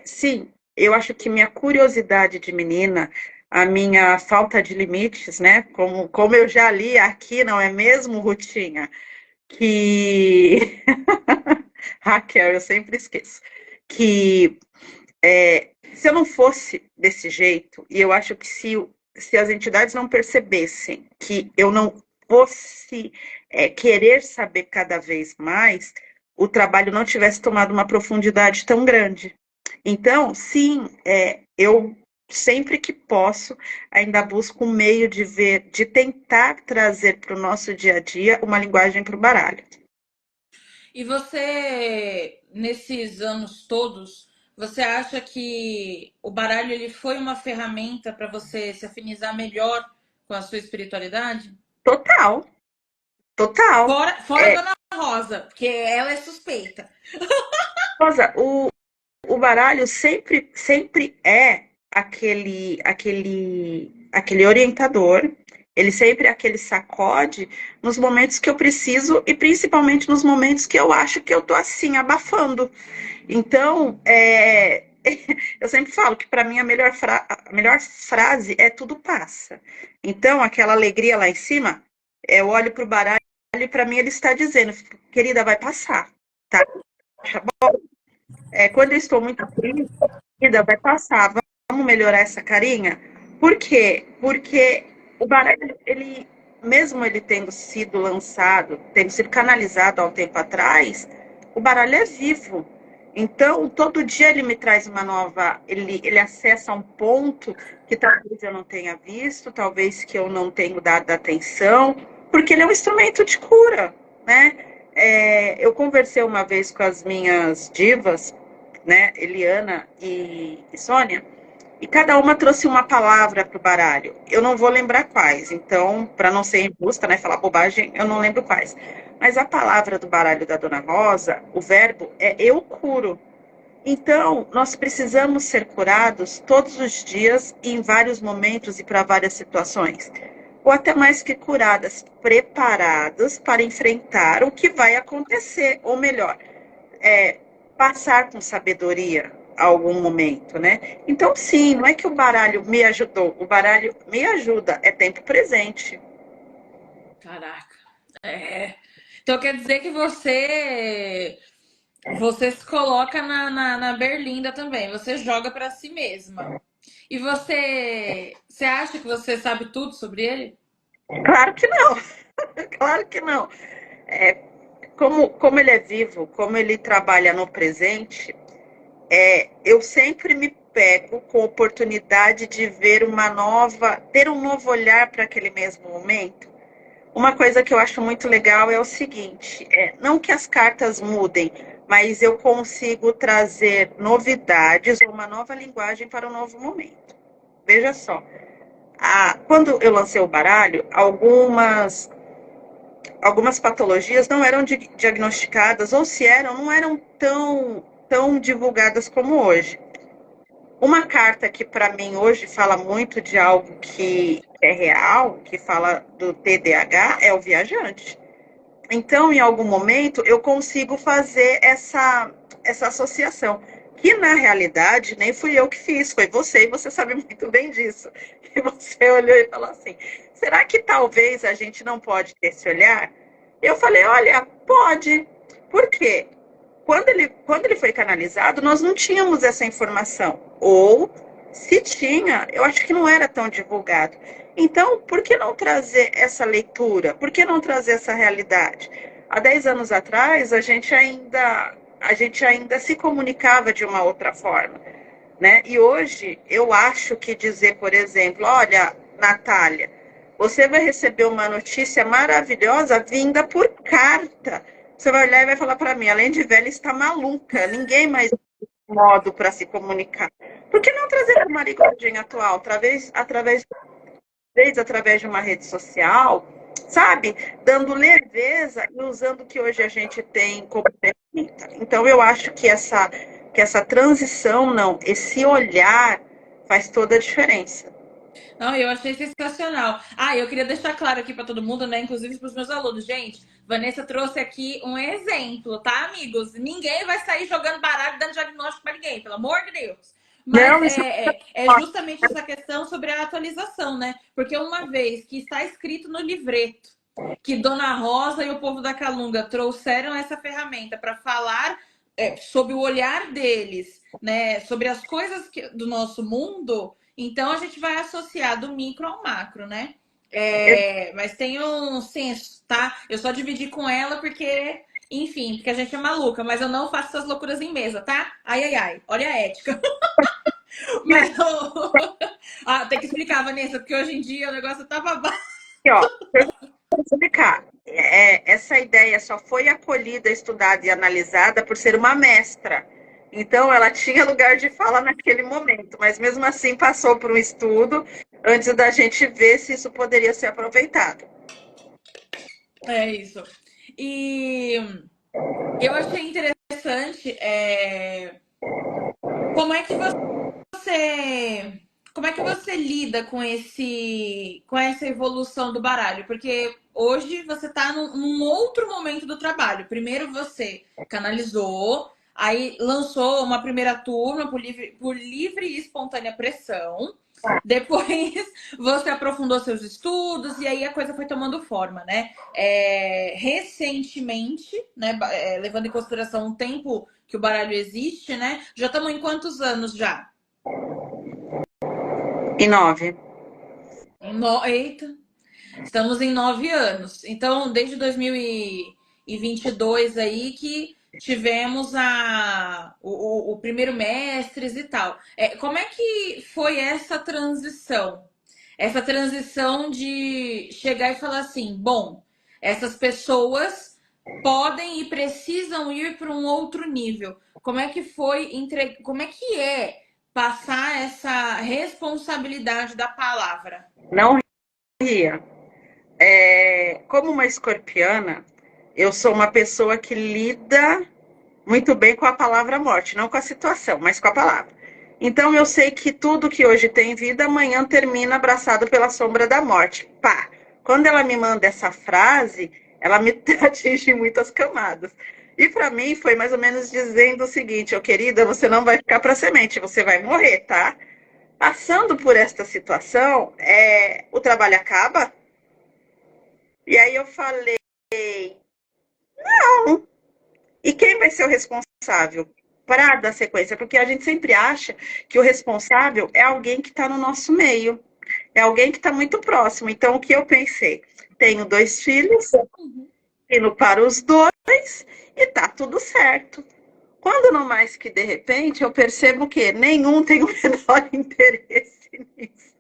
Sim, eu acho que minha curiosidade de menina, a minha falta de limites, né? Como eu já li aqui, não é mesmo, Rutinha? Que Raquel, eu sempre esqueço. Que se eu não fosse desse jeito, e eu acho que se as entidades não percebessem que eu não fosse querer saber cada vez mais, o trabalho não tivesse tomado uma profundidade tão grande. Então, sim, eu sempre que posso, ainda busco um meio de ver, de tentar trazer para o nosso dia a dia uma linguagem para o baralho. E você, nesses anos todos, você acha que o baralho ele foi uma ferramenta para você se afinizar melhor com a sua espiritualidade? Total, total. Fora a Dona Rosa, porque ela é suspeita. Rosa, o baralho sempre é aquele orientador Ele sempre é aquele sacode nos momentos que eu preciso e principalmente nos momentos que eu acho que eu tô assim, abafando. Então, eu sempre falo que para mim a melhor frase é tudo passa. Então, aquela alegria lá em cima, eu olho para o baralho e para mim ele está dizendo, querida, vai passar, tá? Quando eu estou muito triste, querida, vai passar, vamos melhorar essa carinha? Por quê? Porque o baralho, ele, mesmo ele tendo sido lançado, tendo sido canalizado há um tempo atrás, o baralho é vivo. Então, todo dia ele me traz uma nova. Ele acessa um ponto que talvez eu não tenha visto, talvez que eu não tenha dado atenção, porque ele é um instrumento de cura, né? Eu conversei uma vez com as minhas divas, né, Eliana e Sônia, e cada uma trouxe uma palavra para o baralho. Eu não vou lembrar quais, então, para não ser injusta, né, falar bobagem, eu não lembro quais. Mas a palavra do baralho da Dona Rosa, o verbo é eu curo. Então, nós precisamos ser curados todos os dias, em vários momentos e para várias situações. Ou até mais que curadas, preparadas para enfrentar o que vai acontecer, ou melhor, é, passar com sabedoria a algum momento, né? Então, sim, não é que o baralho me ajudou, o baralho me ajuda, é tempo presente. Caraca. É. Então quer dizer que você se coloca na berlinda também, você joga pra si mesma. E você acha que você sabe tudo sobre ele? Claro que não, claro que não. É, como ele é vivo, como ele trabalha no presente, eu sempre me pego com oportunidade de ver ter um novo olhar para aquele mesmo momento. Uma coisa que eu acho muito legal é o seguinte, não que as cartas mudem, mas eu consigo trazer novidades ou uma nova linguagem para um novo momento. Veja só, quando eu lancei o baralho, algumas patologias não eram diagnosticadas, ou se eram, não eram tão divulgadas como hoje. Uma carta que para mim hoje fala muito de algo que é real, que fala do TDAH, é o viajante. Então, em algum momento, eu consigo fazer essa associação. Que, na realidade, nem fui eu que fiz, foi você, e você sabe muito bem disso. E você olhou e falou assim: será que talvez a gente não pode ter esse olhar? Eu falei: olha, pode. Por quê? Quando ele foi canalizado, nós não tínhamos essa informação. Ou, se tinha, eu acho que não era tão divulgado. Então, por que não trazer essa leitura? Por que não trazer essa realidade? Há 10 anos atrás, a gente ainda se comunicava de uma outra forma, né? E hoje, eu acho que dizer, por exemplo, olha, Natália, você vai receber uma notícia maravilhosa vinda por carta. Você vai olhar e vai falar para mim, além de velha, está maluca. Ninguém mais tem modo para se comunicar. Por que não trazer uma linguagem atual, através de uma rede social, sabe? Dando leveza e usando o que hoje a gente tem como ferramenta. Então, eu acho que essa transição, não, esse olhar faz toda a diferença. Não, eu achei sensacional. Ah, eu queria deixar claro aqui para todo mundo, né? Inclusive para os meus alunos. Gente, Vanessa trouxe aqui um exemplo, tá, amigos? Ninguém vai sair jogando baralho dando diagnóstico para ninguém, pelo amor de Deus. Mas Não, isso é justamente essa questão sobre a atualização, né? Porque uma vez que está escrito no livreto que Dona Rosa e o povo da Calunga trouxeram essa ferramenta para falar sobre o olhar deles, né? Sobre as coisas do nosso mundo. Então a gente vai associar do micro ao macro, né? Mas tem um senso, tá? Eu só dividi com ela porque, enfim, porque a gente é maluca, mas eu não faço essas loucuras em mesa, tá? Ai, ai, ai, olha a ética. Mas tem que explicar, Vanessa, porque hoje em dia o negócio tá babado. aqui, ó, vou explicar. Essa ideia só foi acolhida, estudada e analisada por ser uma mestra. Então, ela tinha lugar de fala naquele momento, mas mesmo assim passou por um estudo antes da gente ver se isso poderia ser aproveitado. É isso. E eu achei interessante como é que você como é que você lida com essa evolução do baralho? Porque hoje você está num outro momento do trabalho. Primeiro você canalizou, aí lançou uma primeira turma por livre e espontânea pressão. Depois você aprofundou seus estudos e aí a coisa foi tomando forma, né? Recentemente, né, levando em consideração o tempo que o baralho existe, né? Já estamos em quantos anos já? E 9. Eita, estamos em 9 anos. Então, desde 2022 aí que tivemos o primeiro mestres e tal. Como é que foi essa transição? Essa transição de chegar e falar assim, bom, essas pessoas podem e precisam ir para um outro nível. Como é que foi como é que é passar essa responsabilidade da palavra? Não ria. Como uma escorpiana, eu sou uma pessoa que lida muito bem com a palavra morte, não com a situação, mas com a palavra. Então eu sei que tudo que hoje tem vida, amanhã termina abraçado pela sombra da morte. Pá! Quando ela me manda essa frase, ela me atinge em muitas camadas. E para mim foi mais ou menos dizendo o seguinte: ô querida, você não vai ficar para semente, você vai morrer, tá? Passando por esta situação, o trabalho acaba. E aí eu falei, e quem vai ser o responsável para dar sequência? Porque a gente sempre acha que o responsável é alguém que está no nosso meio, é alguém que está muito próximo. Então, o que eu pensei? Tenho 2 filhos, indo para os dois e tá tudo certo. Quando não mais que de repente eu percebo que nenhum tem o menor interesse nisso.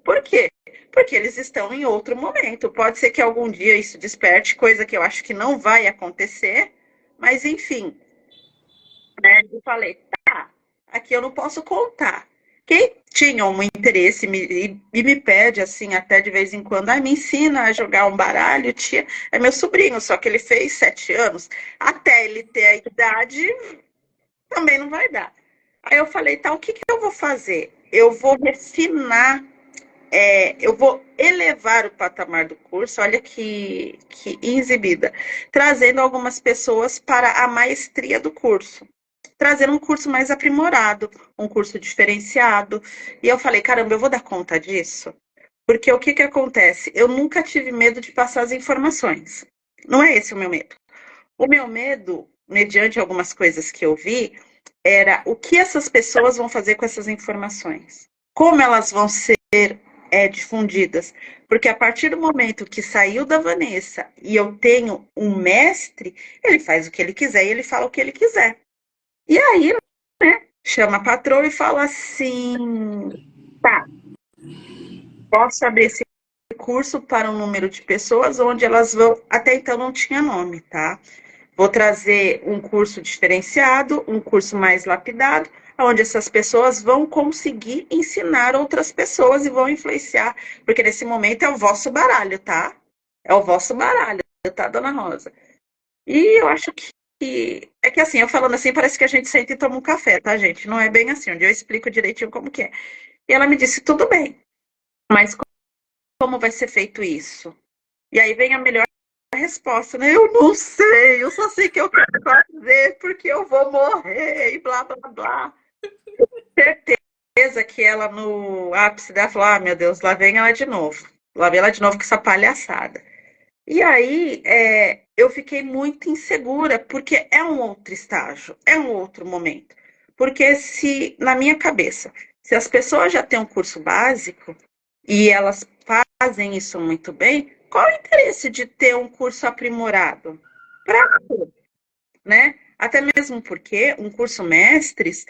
Por quê? Porque eles estão em outro momento. Pode ser que algum dia isso desperte, coisa que eu acho que não vai acontecer, mas enfim, né? Eu falei, tá, aqui eu não posso contar. Quem tinha um interesse e me pede assim, até de vez em quando, me ensina a jogar um baralho, tia, é meu sobrinho, só que ele fez 7 anos. Até ele ter a idade, também não vai dar. Aí eu falei, tá, o que eu vou fazer? Eu vou refinar, eu vou elevar o patamar do curso, olha que exibida, trazendo algumas pessoas para a maestria do curso, trazendo um curso mais aprimorado, um curso diferenciado. E eu falei, caramba, eu vou dar conta disso? Porque o que acontece? Eu nunca tive medo de passar as informações. Não é esse o meu medo. O meu medo, mediante algumas coisas que eu vi, era o que essas pessoas vão fazer com essas informações. Como elas vão ser difundidas. Porque a partir do momento que saiu da Vanessa e eu tenho um mestre, ele faz o que ele quiser e ele fala o que ele quiser. E aí, né, chama a patroa e fala assim, tá, posso abrir esse curso para um número de pessoas onde elas vão, até então não tinha nome, tá? Vou trazer um curso diferenciado, um curso mais lapidado, onde essas pessoas vão conseguir ensinar outras pessoas e vão influenciar, porque nesse momento é o vosso baralho, tá? É o vosso baralho, tá, dona Rosa? E eu acho que é que assim, eu falando assim, parece que a gente senta e toma um café, tá, gente? Não é bem assim, onde eu explico direitinho como que é. E ela me disse, tudo bem, mas como vai ser feito isso? E aí vem a melhor resposta, né? Eu não sei, eu só sei que eu quero fazer porque eu vou morrer e blá, blá, blá. Certeza que ela no ápice dela falou, meu Deus, lá vem ela de novo. Lá vem ela de novo com essa palhaçada. E aí eu fiquei muito insegura, porque é um outro estágio, é um outro momento. Porque se, na minha cabeça, se as pessoas já têm um curso básico e elas fazem isso muito bem, qual o interesse de ter um curso aprimorado? Para quê? Né? Até mesmo porque um curso mestres,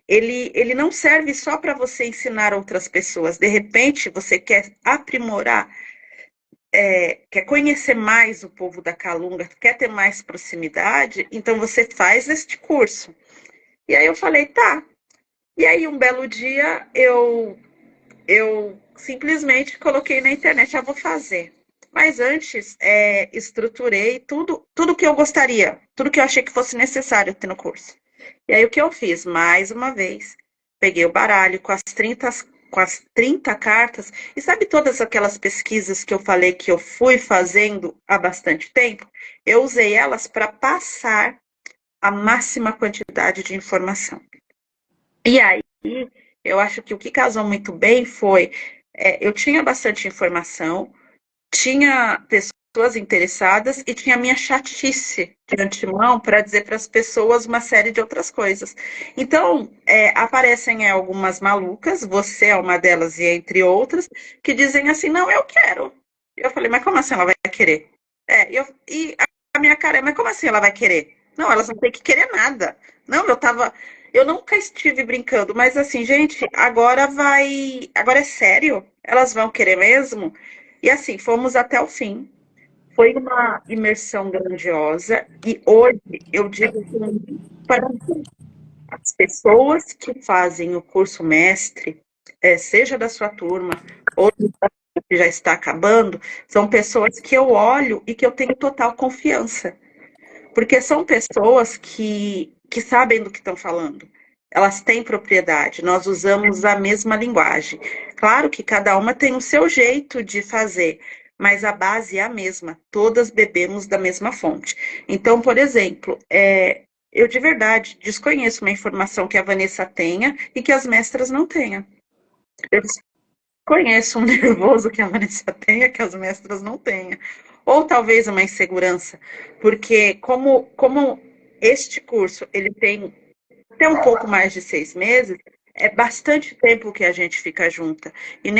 ele não serve só para você ensinar outras pessoas. De repente, você quer aprimorar, quer conhecer mais o povo da Calunga, quer ter mais proximidade, então você faz este curso. E aí eu falei, tá. E aí um belo dia eu simplesmente coloquei na internet, vou fazer. Mas antes, estruturei tudo que eu gostaria, tudo que eu achei que fosse necessário ter no curso. E aí o que eu fiz? Mais uma vez, peguei o baralho com as 30 cartas, e sabe todas aquelas pesquisas que eu falei que eu fui fazendo há bastante tempo? Eu usei elas para passar a máxima quantidade de informação. E aí, eu acho que o que casou muito bem foi, eu tinha bastante informação, tinha pessoas interessadas e tinha a minha chatice de antemão para dizer para as pessoas uma série de outras coisas. Então, aparecem algumas malucas, você é uma delas e entre outras, que dizem assim, não, eu quero. Eu falei, mas como assim ela vai querer? E a minha cara é, mas como assim ela vai querer? Não, elas não têm que querer nada. Não, eu nunca estive brincando, mas assim, gente, agora é sério? Elas vão querer mesmo? E assim, fomos até o fim. Foi uma imersão grandiosa e hoje eu digo para as pessoas que fazem o curso mestre, seja da sua turma ou que já está acabando, são pessoas que eu olho e que eu tenho total confiança. Porque são pessoas que sabem do que estão falando. Elas têm propriedade, nós usamos a mesma linguagem. Claro que cada uma tem o seu jeito de fazer, mas a base é a mesma. Todas bebemos da mesma fonte. Então, por exemplo, eu de verdade desconheço uma informação que a Vanessa tenha e que as mestras não tenham. Eu desconheço um nervoso que a Vanessa tenha que as mestras não tenham. Ou talvez uma insegurança, porque como este curso ele tem até um pouco mais de 6 meses, é bastante tempo que a gente fica junta. E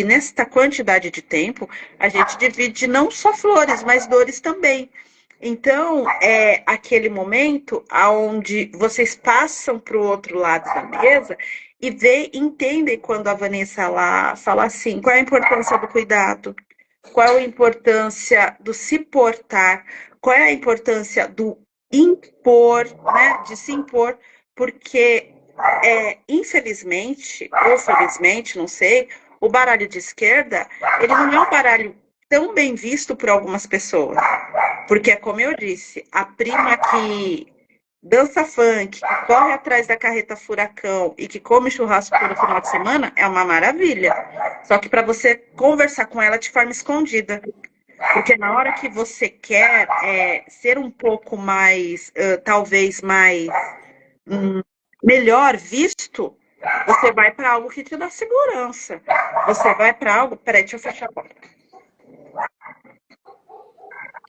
nesta quantidade de tempo, a gente divide não só flores, mas dores também. Então, é aquele momento onde vocês passam para o outro lado da mesa e entendem quando a Vanessa lá fala assim, qual é a importância do cuidado, qual é a importância do se portar, qual é a importância do impor, né, de se impor, porque, infelizmente, ou felizmente, não sei, o baralho de esquerda, ele não é um baralho tão bem visto por algumas pessoas. Porque, como eu disse, a prima que dança funk, que corre atrás da carreta furacão e que come churrasco todo final de semana é uma maravilha. Só que para você conversar com ela de forma escondida. Porque na hora que você quer ser um pouco mais, talvez mais melhor visto, você vai para algo que te dá segurança. Você vai para algo. Peraí, deixa eu fechar a porta.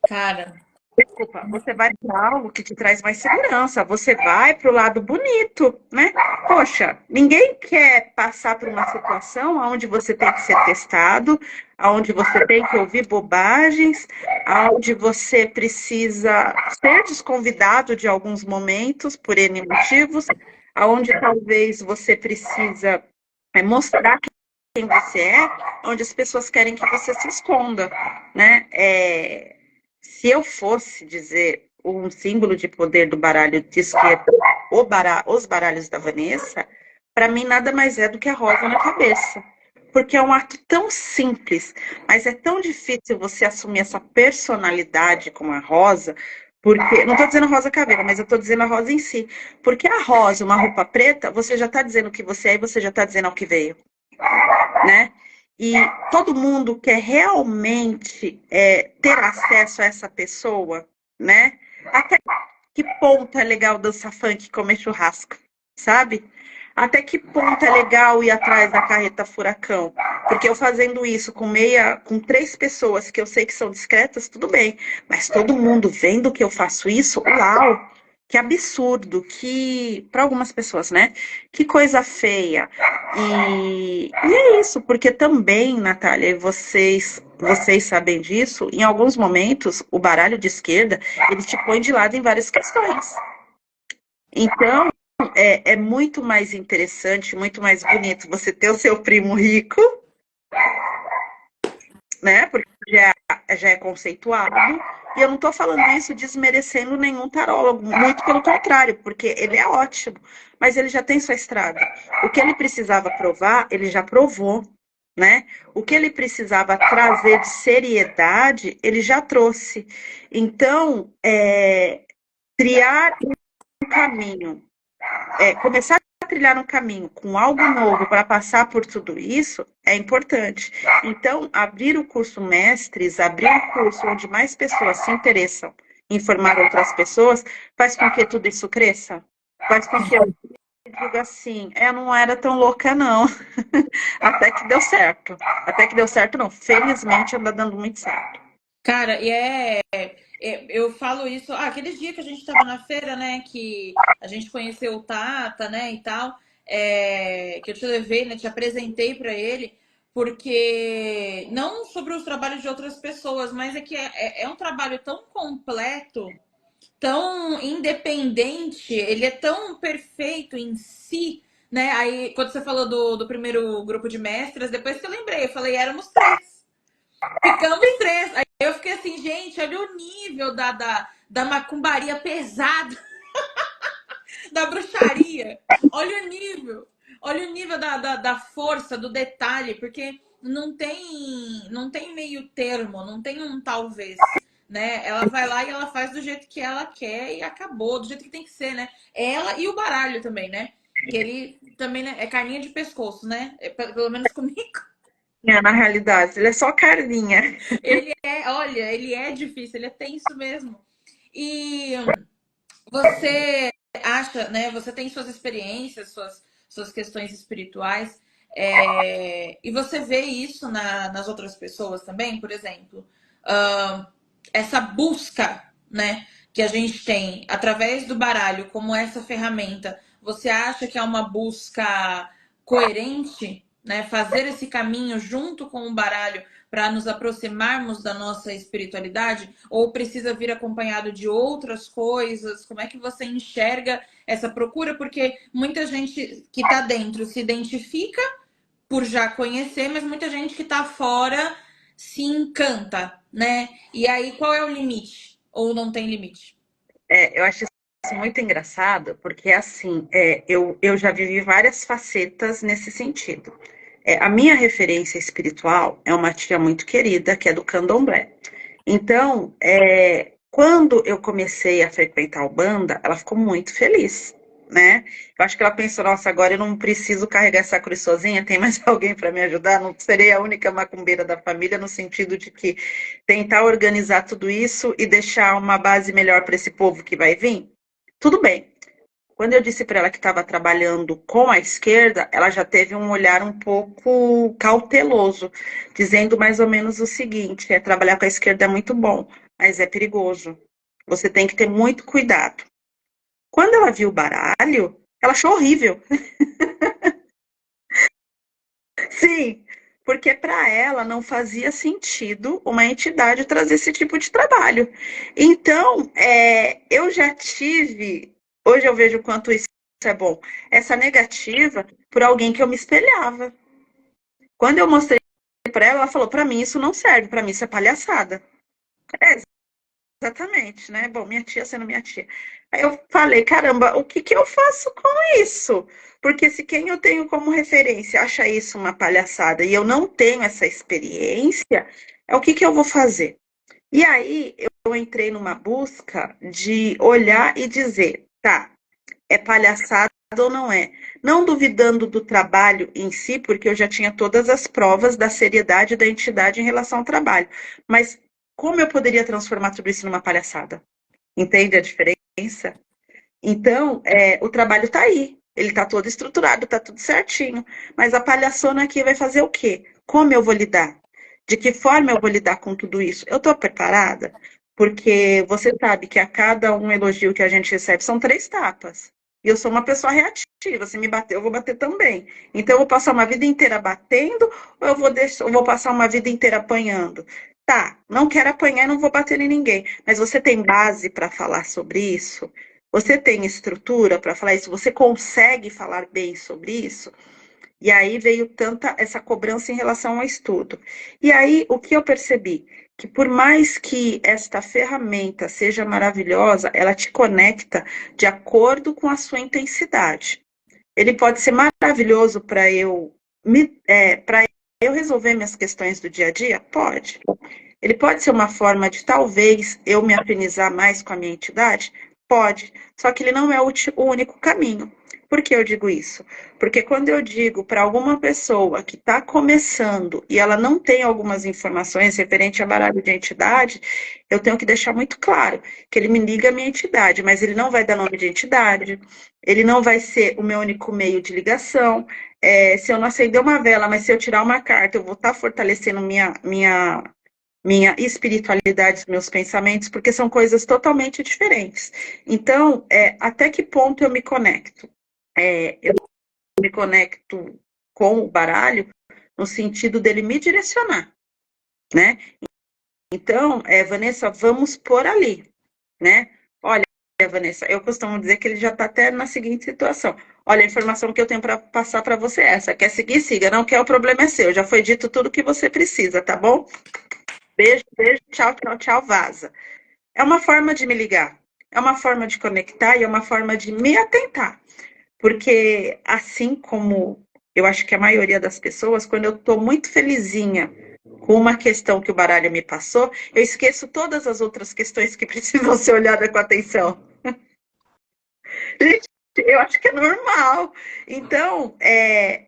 Cara, Desculpa, você vai para algo que te traz mais segurança, você vai para o lado bonito, né? Poxa, ninguém quer passar por uma situação onde você tem que ser testado, onde você tem que ouvir bobagens, onde você precisa ser desconvidado de alguns momentos por N motivos, onde talvez você precisa mostrar quem você é, onde as pessoas querem que você se esconda, né? Se eu fosse dizer um símbolo de poder do baralho de esquerda, os baralhos da Vanessa, para mim nada mais é do que a rosa na cabeça. Porque é um ato tão simples, mas é tão difícil você assumir essa personalidade como a rosa, porque, não estou dizendo a rosa caveira, mas eu estou dizendo a rosa em si. Porque a rosa, uma roupa preta, você já está dizendo o que você é e você já está dizendo ao que veio, né? E todo mundo quer realmente ter acesso a essa pessoa, né? Até que ponto é legal dançar funk e comer churrasco, sabe? Até que ponto é legal ir atrás da carreta furacão? Porque eu fazendo isso com 3 pessoas que eu sei que são discretas, tudo bem. Mas todo mundo vendo que eu faço isso, uau! Que absurdo, para algumas pessoas, né? Que coisa feia. E é isso, porque também, Natália, vocês sabem disso, em alguns momentos, o baralho de esquerda, ele te põe de lado em várias questões. Então, é muito mais interessante, muito mais bonito você ter o seu primo rico, né? Porque já é conceituado. E eu não estou falando isso desmerecendo nenhum tarólogo, muito pelo contrário, porque ele é ótimo, mas ele já tem sua estrada. O que ele precisava provar, ele já provou, né? O que ele precisava trazer de seriedade, ele já trouxe. Então, triar um caminho, começar a trilhar um caminho com algo novo para passar por tudo isso, é importante. Então, abrir o curso Mestres, abrir um curso onde mais pessoas se interessam em formar outras pessoas, faz com que tudo isso cresça. Faz com que eu diga assim, eu não era tão louca, não. Até que deu certo. Até que deu certo, não. Felizmente anda dando muito certo. Cara, eu falo isso. Aquele dia que a gente tava na feira, né? Que a gente conheceu o Tata, né? E tal. Que eu te levei, né? Te apresentei pra ele. Porque não sobre os trabalhos de outras pessoas, mas é que é um trabalho tão completo, tão independente, ele é tão perfeito em si, né? Aí, quando você falou do primeiro grupo de mestras, depois que eu lembrei, eu falei, éramos três. Ficamos três. Aí eu fiquei assim, gente, olha o nível da macumbaria pesada, da bruxaria. Olha o nível. Olha o nível da força, do detalhe, porque não tem meio termo, não tem um talvez, né? Ela vai lá e ela faz do jeito que ela quer e acabou, do jeito que tem que ser, né? Ela e o baralho também, né? Que ele também, né, é carninha de pescoço, né? Pelo menos comigo. Na realidade, ele é só carninha. Olha, ele é difícil, ele é tenso mesmo. E você acha, né? Você tem suas experiências, suas questões espirituais, e você vê isso nas outras pessoas também, por exemplo, essa busca, né, que a gente tem através do baralho como essa ferramenta. Você acha que é uma busca coerente, né? Fazer esse caminho junto com o baralho para nos aproximarmos da nossa espiritualidade? Ou precisa vir acompanhado de outras coisas? Como é que você enxerga essa procura? Porque muita gente que está dentro se identifica por já conhecer, mas muita gente que está fora se encanta, né? E aí, qual é o limite? Ou não tem limite? Eu acho isso muito engraçado, porque assim, eu já vivi várias facetas nesse sentido. A minha referência espiritual é uma tia muito querida, que é do Candomblé. Então, quando eu comecei a frequentar a Umbanda, ela ficou muito feliz, né? Eu acho que ela pensou, nossa, agora eu não preciso carregar essa cruz sozinha, tem mais alguém para me ajudar, não serei a única macumbeira da família, no sentido de que tentar organizar tudo isso e deixar uma base melhor para esse povo que vai vir. Tudo bem. Quando eu disse para ela que estava trabalhando com a esquerda, ela já teve um olhar um pouco cauteloso, dizendo mais ou menos o seguinte: trabalhar com a esquerda é muito bom, mas é perigoso. Você tem que ter muito cuidado. Quando ela viu o baralho, ela achou horrível. Sim, porque para ela não fazia sentido uma entidade trazer esse tipo de trabalho. Então, eu já tive, hoje eu vejo o quanto isso é bom, essa negativa por alguém que eu me espelhava. Quando eu mostrei para ela, ela falou: para mim isso não serve, para mim isso é palhaçada. É, exatamente, né? Bom, minha tia sendo minha tia. Aí eu falei: caramba, o que que eu faço com isso? Porque se quem eu tenho como referência acha isso uma palhaçada e eu não tenho essa experiência, o que que eu vou fazer? E aí eu entrei numa busca de olhar e dizer: tá, é palhaçada ou não é? Não duvidando do trabalho em si, porque eu já tinha todas as provas da seriedade da entidade em relação ao trabalho. Mas como eu poderia transformar tudo isso numa palhaçada? Entende a diferença? Então, o trabalho está aí. Ele está todo estruturado, está tudo certinho. Mas a palhaçona aqui vai fazer o quê? Como eu vou lidar? De que forma eu vou lidar com tudo isso? Eu estou preparada? Porque você sabe que a cada um elogio que a gente recebe são 3 tapas. E eu sou uma pessoa reativa. Se me bater, eu vou bater também. Então, eu vou passar uma vida inteira batendo ou eu vou passar uma vida inteira apanhando? Tá, não quero apanhar e não vou bater em ninguém. Mas você tem base para falar sobre isso? Você tem estrutura para falar isso? Você consegue falar bem sobre isso? E aí veio tanta essa cobrança em relação ao estudo. E aí o que eu percebi? Que por mais que esta ferramenta seja maravilhosa, ela te conecta de acordo com a sua intensidade. Ele pode ser maravilhoso para para eu resolver minhas questões do dia a dia? Pode. Ele pode ser uma forma de talvez eu me afinizar mais com a minha entidade? Pode. Só que ele não é o único caminho. Por que eu digo isso? Porque quando eu digo para alguma pessoa que está começando e ela não tem algumas informações referente a baralho de entidade, eu tenho que deixar muito claro que ele me liga a minha entidade, mas ele não vai dar nome de entidade, ele não vai ser o meu único meio de ligação. Se eu não acender uma vela, mas se eu tirar uma carta, eu vou estar fortalecendo minha espiritualidade, meus pensamentos, porque são coisas totalmente diferentes. Então, até que ponto eu me conecto? Eu me conecto com o baralho no sentido dele me direcionar, né? Então, Vanessa, vamos por ali, né? Olha, Vanessa, eu costumo dizer que ele já está até na seguinte situação. Olha, a informação que eu tenho para passar para você é essa. Quer seguir, siga. Não quer, o problema é seu. Já foi dito tudo que você precisa, tá bom? Beijo, beijo, tchau, tchau, tchau, vaza. É uma forma de me ligar, é uma forma de conectar e é uma forma de me atentar. Porque assim como eu acho que a maioria das pessoas, quando eu estou muito felizinha com uma questão que o baralho me passou, eu esqueço todas as outras questões que precisam ser olhadas com atenção. Gente, eu acho que é normal. Então,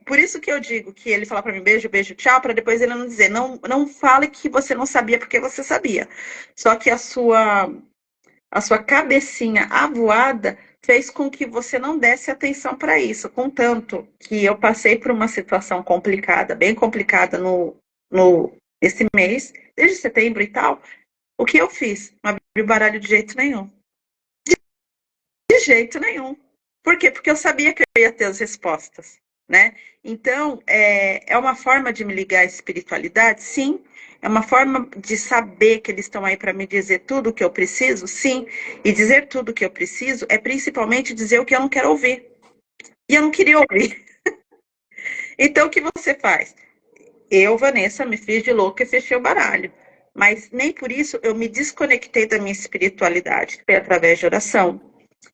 por isso que eu digo que ele fala para mim beijo, beijo, tchau, para depois ele não dizer, não fale que você não sabia porque você sabia. Só que a sua cabecinha avoada fez com que você não desse atenção para isso. Contanto que eu passei por uma situação complicada, bem complicada nesse mês, desde setembro e tal, o que eu fiz? Não abri o baralho de jeito nenhum. De jeito nenhum. Por quê? Porque eu sabia que eu ia ter as respostas, né? Então, é uma forma de me ligar à espiritualidade? Sim. É uma forma de saber que eles estão aí para me dizer tudo o que eu preciso? Sim. E dizer tudo o que eu preciso é principalmente dizer o que eu não quero ouvir. E eu não queria ouvir. Então, o que você faz? Eu, Vanessa, me fiz de louca e fechei o baralho. Mas nem por isso eu me desconectei da minha espiritualidade. Foi através de oração.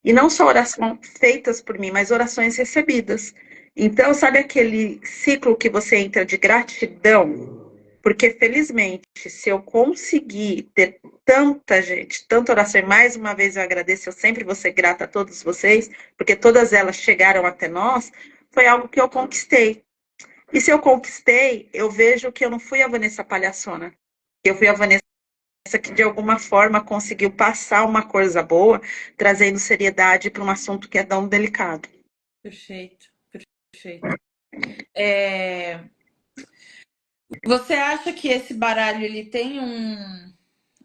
E não só orações feitas por mim, mas orações recebidas. Então, sabe aquele ciclo que você entra de gratidão? Porque, felizmente, se eu conseguir ter tanta gente, tanta oração, e mais uma vez eu agradeço, eu sempre vou ser grata a todos vocês, porque todas elas chegaram até nós, foi algo que eu conquistei. E se eu conquistei, eu vejo que eu não fui a Vanessa palhaçona, que eu fui a Vanessa que de alguma forma conseguiu passar uma coisa boa, trazendo seriedade para um assunto que é tão delicado. Perfeito, perfeito. Você acha que esse baralho ele tem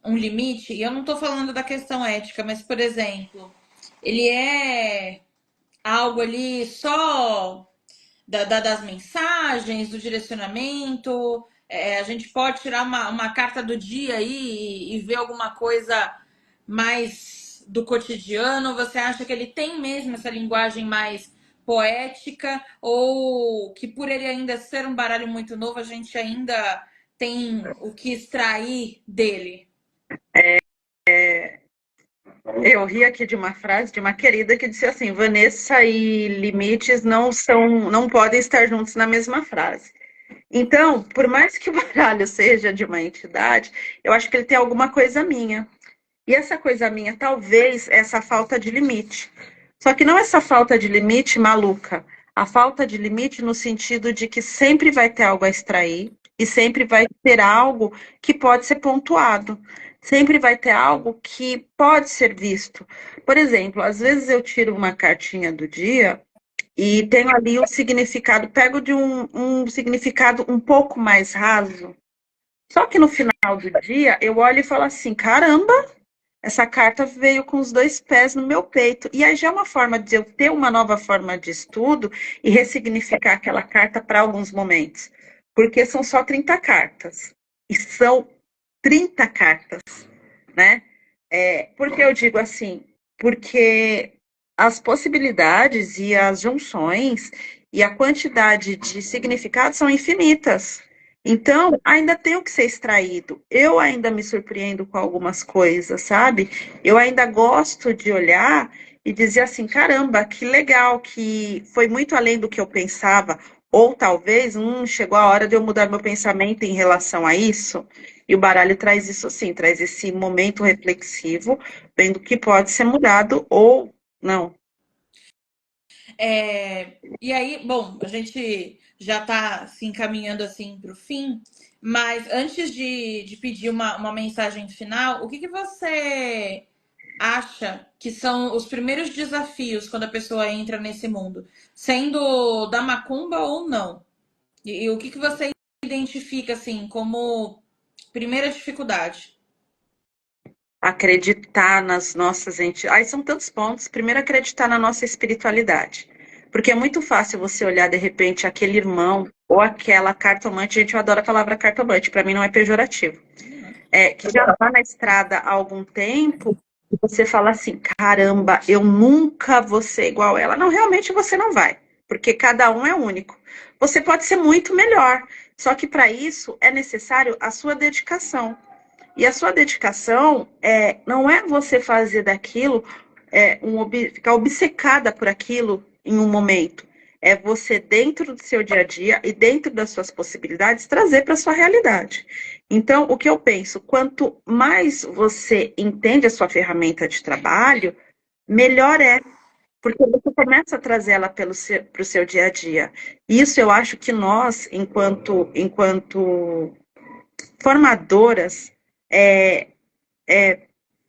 um limite? E eu não estou falando da questão ética, mas, por exemplo, ele é algo ali só das mensagens, do direcionamento. A gente pode tirar uma carta do dia aí e ver alguma coisa mais do cotidiano. Você acha que ele tem mesmo essa linguagem mais poética, ou que por ele ainda ser um baralho muito novo, a gente ainda tem o que extrair dele? Eu ri aqui de uma frase de uma querida que disse assim: Vanessa e limites não podem estar juntos na mesma frase. Então, por mais que o baralho seja de uma entidade, eu acho que ele tem alguma coisa minha. E essa coisa minha, talvez, é essa falta de limite. Só que não essa falta de limite maluca. A falta de limite no sentido de que sempre vai ter algo a extrair e sempre vai ter algo que pode ser pontuado. Sempre vai ter algo que pode ser visto. Por exemplo, às vezes eu tiro uma cartinha do dia e tenho ali o significado, pego de um significado um pouco mais raso. Só que no final do dia eu olho e falo assim: caramba, essa carta veio com os dois pés no meu peito. E aí já é uma forma de eu ter uma nova forma de estudo e ressignificar aquela carta para alguns momentos. Porque são só 30 cartas. E são 30 cartas, né? Por que eu digo assim? Porque as possibilidades e as junções e a quantidade de significados são infinitas. Então, ainda tem o que ser extraído. Eu ainda me surpreendo com algumas coisas, sabe? Eu ainda gosto de olhar e dizer assim: caramba, que legal, que foi muito além do que eu pensava. Ou talvez, chegou a hora de eu mudar meu pensamento em relação a isso. E o baralho traz isso sim, traz esse momento reflexivo, vendo que pode ser mudado ou não. E aí, bom, a gente já está se encaminhando assim para o fim, mas antes de pedir uma mensagem final, o que você acha que são os primeiros desafios quando a pessoa entra nesse mundo, sendo da macumba ou não? E o que você identifica assim como primeira dificuldade? Acreditar nas nossas entidades. Ai, são tantos pontos. Primeiro, acreditar na nossa espiritualidade. Porque é muito fácil você olhar, de repente, aquele irmão ou aquela cartomante. Gente, eu adoro a palavra cartomante, para mim não é pejorativo. Que já está na estrada há algum tempo, e você fala assim: caramba, eu nunca vou ser igual ela. Não, realmente você não vai, porque cada um é único. Você pode ser muito melhor, só que para isso é necessário a sua dedicação. E a sua dedicação não é você fazer daquilo, ficar obcecada por aquilo em um momento. É você, dentro do seu dia a dia e dentro das suas possibilidades, trazer para a sua realidade. Então, o que eu penso, quanto mais você entende a sua ferramenta de trabalho, melhor é, porque você começa a trazer ela para o seu dia a dia. Isso eu acho que nós, enquanto formadoras, é,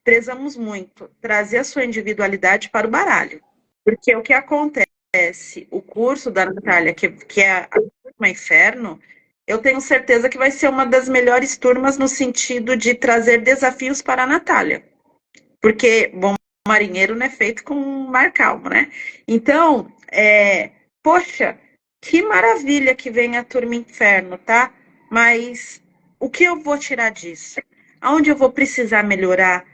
prezamos muito trazer a sua individualidade para o baralho. Porque o que acontece, o curso da Natália, que é a Turma Inferno, eu tenho certeza que vai ser uma das melhores turmas no sentido de trazer desafios para a Natália. Porque bom marinheiro não é feito com mar calmo, né? Então, poxa, que maravilha que vem a Turma Inferno, tá? Mas o que eu vou tirar disso? Aonde eu vou precisar melhorar?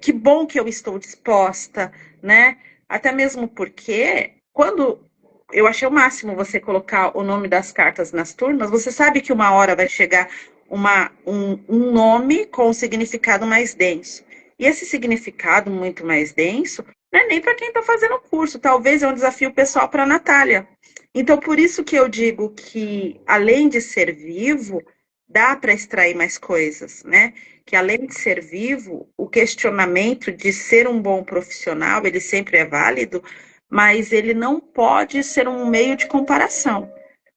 Que bom que eu estou disposta, né? Até mesmo porque, quando eu achei o máximo você colocar o nome das cartas nas turmas, você sabe que uma hora vai chegar um nome com um significado mais denso. E esse significado muito mais denso não é nem para quem está fazendo o curso, talvez é um desafio pessoal para a Natália. Então, por isso que eu digo que, além de ser vivo, dá para extrair mais coisas, né? Que além de ser vivo, o questionamento de ser um bom profissional, ele sempre é válido, mas ele não pode ser um meio de comparação.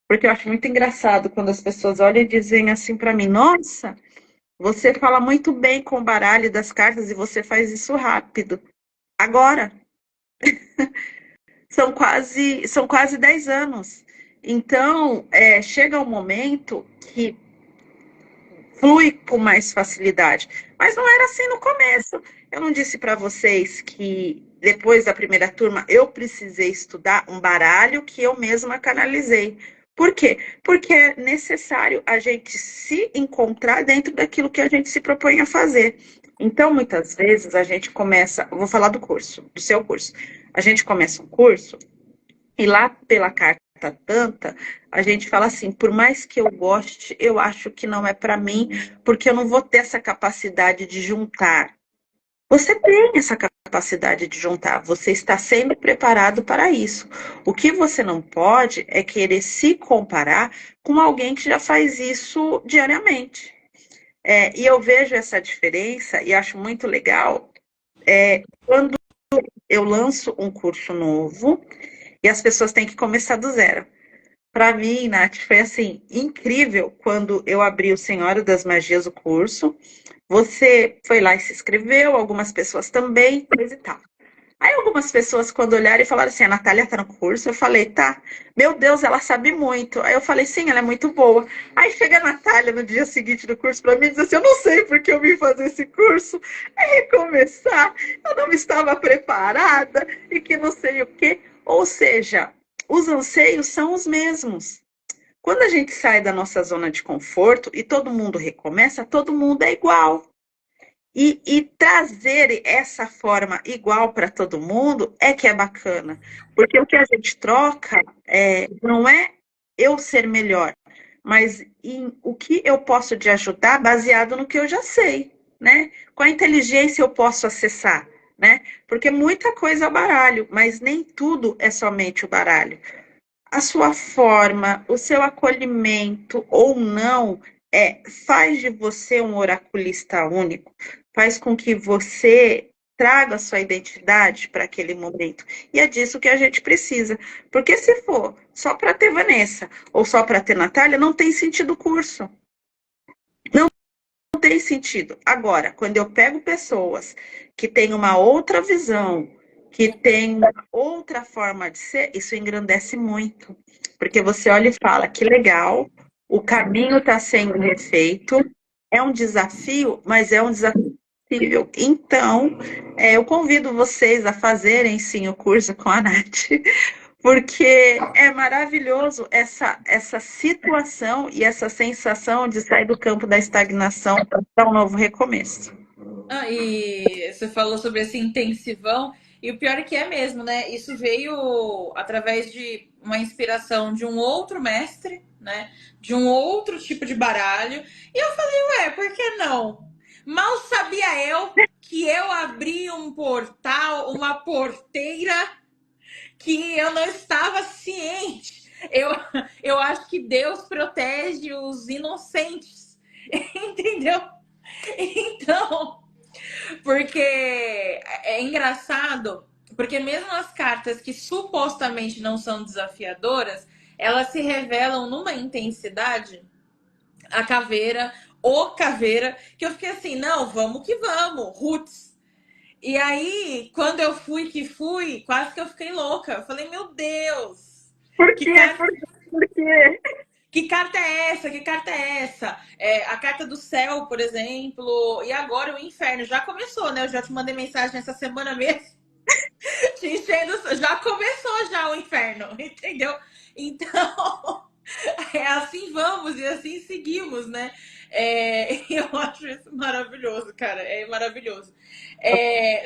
Porque eu acho muito engraçado quando as pessoas olham e dizem assim para mim: nossa, você fala muito bem com o baralho das cartas e você faz isso rápido. Agora, são quase 10 anos. Então, chega um momento que flui com mais facilidade. Mas não era assim no começo. Eu não disse para vocês que depois da primeira turma eu precisei estudar um baralho que eu mesma canalizei. Por quê? Porque é necessário a gente se encontrar dentro daquilo que a gente se propõe a fazer. Então, muitas vezes, a gente começa. Vou falar do curso, do seu curso. A gente começa um curso e lá pela carta tanta, a gente fala assim: por mais que eu goste, eu acho que não é para mim, porque eu não vou ter essa capacidade de juntar. Você tem essa capacidade de juntar, você está sendo preparado para isso. O que você não pode é querer se comparar com alguém que já faz isso diariamente. E eu vejo essa diferença e acho muito legal quando eu lanço um curso novo e as pessoas têm que começar do zero. Para mim, Nath, foi assim, incrível quando eu abri o Senhora das Magias, o curso. Você foi lá e se inscreveu, algumas pessoas também, coisa e tal. Aí algumas pessoas, quando olharam e falaram assim: a Natália tá no curso, eu falei: tá, meu Deus, ela sabe muito. Aí eu falei: sim, ela é muito boa. Aí chega a Natália no dia seguinte do curso para mim e diz assim: eu não sei porque eu vim fazer esse curso, recomeçar, eu não estava preparada e que não sei o quê. Ou seja, os anseios são os mesmos. Quando a gente sai da nossa zona de conforto e todo mundo recomeça, todo mundo é igual. E trazer essa forma igual para todo mundo é que é bacana. Porque o que a gente troca não é eu ser melhor, mas em o que eu posso te ajudar baseado no que eu já sei, né? Com a inteligência eu posso acessar, né? Porque muita coisa é o baralho, mas nem tudo é somente o baralho. A sua forma, o seu acolhimento ou não, faz de você um oraculista único, faz com que você traga a sua identidade para aquele momento. E é disso que a gente precisa. Porque se for só para ter Vanessa ou só para ter Natália, não tem sentido o curso. Não tem sentido. Agora, quando eu pego pessoas que têm uma outra visão, que têm uma outra forma de ser, isso engrandece muito. Porque você olha e fala, que legal, o caminho está sendo refeito, é um desafio, mas é um desafio possível. Então, eu convido vocês a fazerem sim o curso com a Nath, porque é maravilhoso essa situação e essa sensação de sair do campo da estagnação para um novo recomeço. Ah, e você falou sobre esse intensivão, e o pior é que é mesmo, né? Isso veio através de uma inspiração de um outro mestre, né? De um outro tipo de baralho. E eu falei, ué, por que não? Mal sabia eu que eu abri um portal, uma porteira que eu não estava ciente. Eu acho que Deus protege os inocentes, entendeu? Então, porque é engraçado, porque mesmo as cartas que supostamente não são desafiadoras, elas se revelam numa intensidade, a caveira, o caveira, que eu fiquei assim, não, vamos que vamos, roots. E aí, quando eu fui que fui, quase que eu fiquei louca. Eu falei, meu Deus, Por que quê? carta, Por quê? que carta é essa? Que carta é essa? É, a carta do céu, por exemplo, e agora o inferno. Já começou, né? Eu já te mandei mensagem essa semana mesmo, te enchendo. Já começou já o inferno, entendeu? Então, é assim vamos e assim seguimos, né? Eu acho isso maravilhoso, cara. É maravilhoso.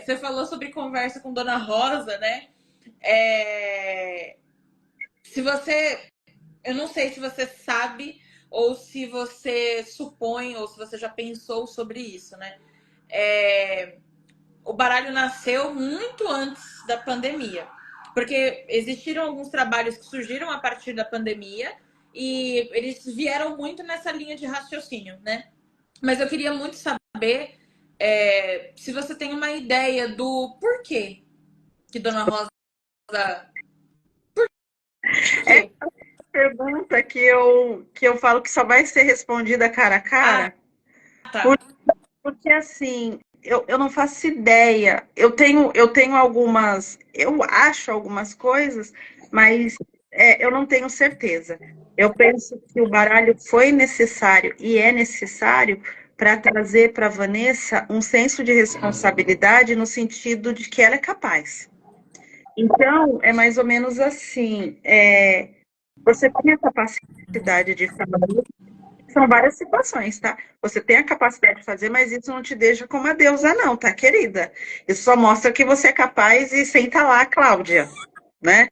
Você falou sobre conversa com Dona Rosa, né? É, se você. Eu não sei se você sabe ou se você supõe ou se você já pensou sobre isso, né? É, o baralho nasceu muito antes da pandemia, porque existiram alguns trabalhos que surgiram a partir da pandemia e eles vieram muito nessa linha de raciocínio, né? Mas eu queria muito saber se você tem uma ideia do porquê que Dona Rosa. Por É quê? pergunta que eu falo que só vai ser respondida cara a Ah, cara, tá. porque assim, eu não faço ideia. Eu tenho algumas, eu acho algumas coisas, mas eu não tenho certeza. Eu penso que o baralho foi necessário e é necessário para trazer para Vanessa um senso de responsabilidade no sentido de que ela é capaz. Então, é mais ou menos assim. Você tem a capacidade de fazer, são várias situações, tá? Você tem a capacidade de fazer, mas isso não te deixa como a deusa, não, tá, querida? Isso só mostra que você é capaz e senta lá, Cláudia, né?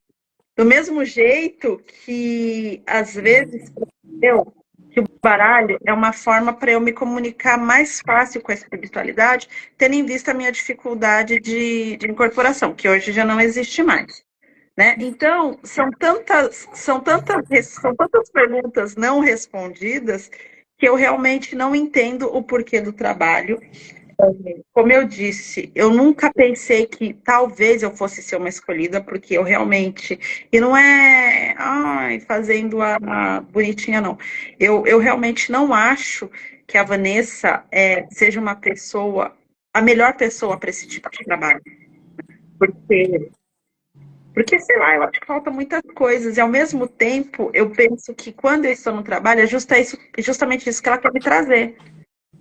Do mesmo jeito que, às vezes, eu, que o baralho é uma forma para eu me comunicar mais fácil com a espiritualidade, tendo em vista a minha dificuldade de incorporação, que hoje já não existe mais. Né? Então, são tantas perguntas não respondidas que eu realmente não entendo o porquê do trabalho. Como eu disse, eu nunca pensei que talvez eu fosse ser uma escolhida, porque eu realmente. E não é fazendo a bonitinha, não. Eu realmente não acho que a Vanessa seja uma pessoa, a melhor pessoa para esse tipo de trabalho. Porque sei lá, eu acho que falta muitas coisas, e ao mesmo tempo eu penso que quando eu estou no trabalho justamente isso que ela quer me trazer,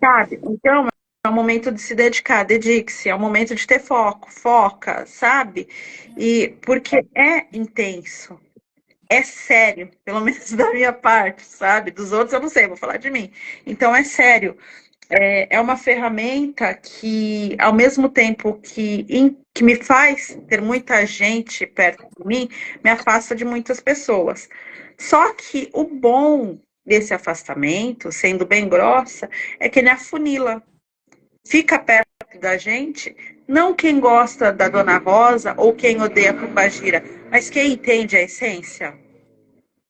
sabe? Então é um momento de se dedicar, dedique-se, é um momento de ter foco, foca, sabe? E porque é intenso, é sério, pelo menos da minha parte, sabe? Dos outros eu não sei, vou falar de mim. Então é sério. É uma ferramenta que, ao mesmo tempo que me faz ter muita gente perto de mim, me afasta de muitas pessoas. Só que o bom desse afastamento, sendo bem grossa, é que ele afunila, fica perto da gente, não quem gosta da Dona Rosa ou quem odeia a Pombagira, mas quem entende a essência,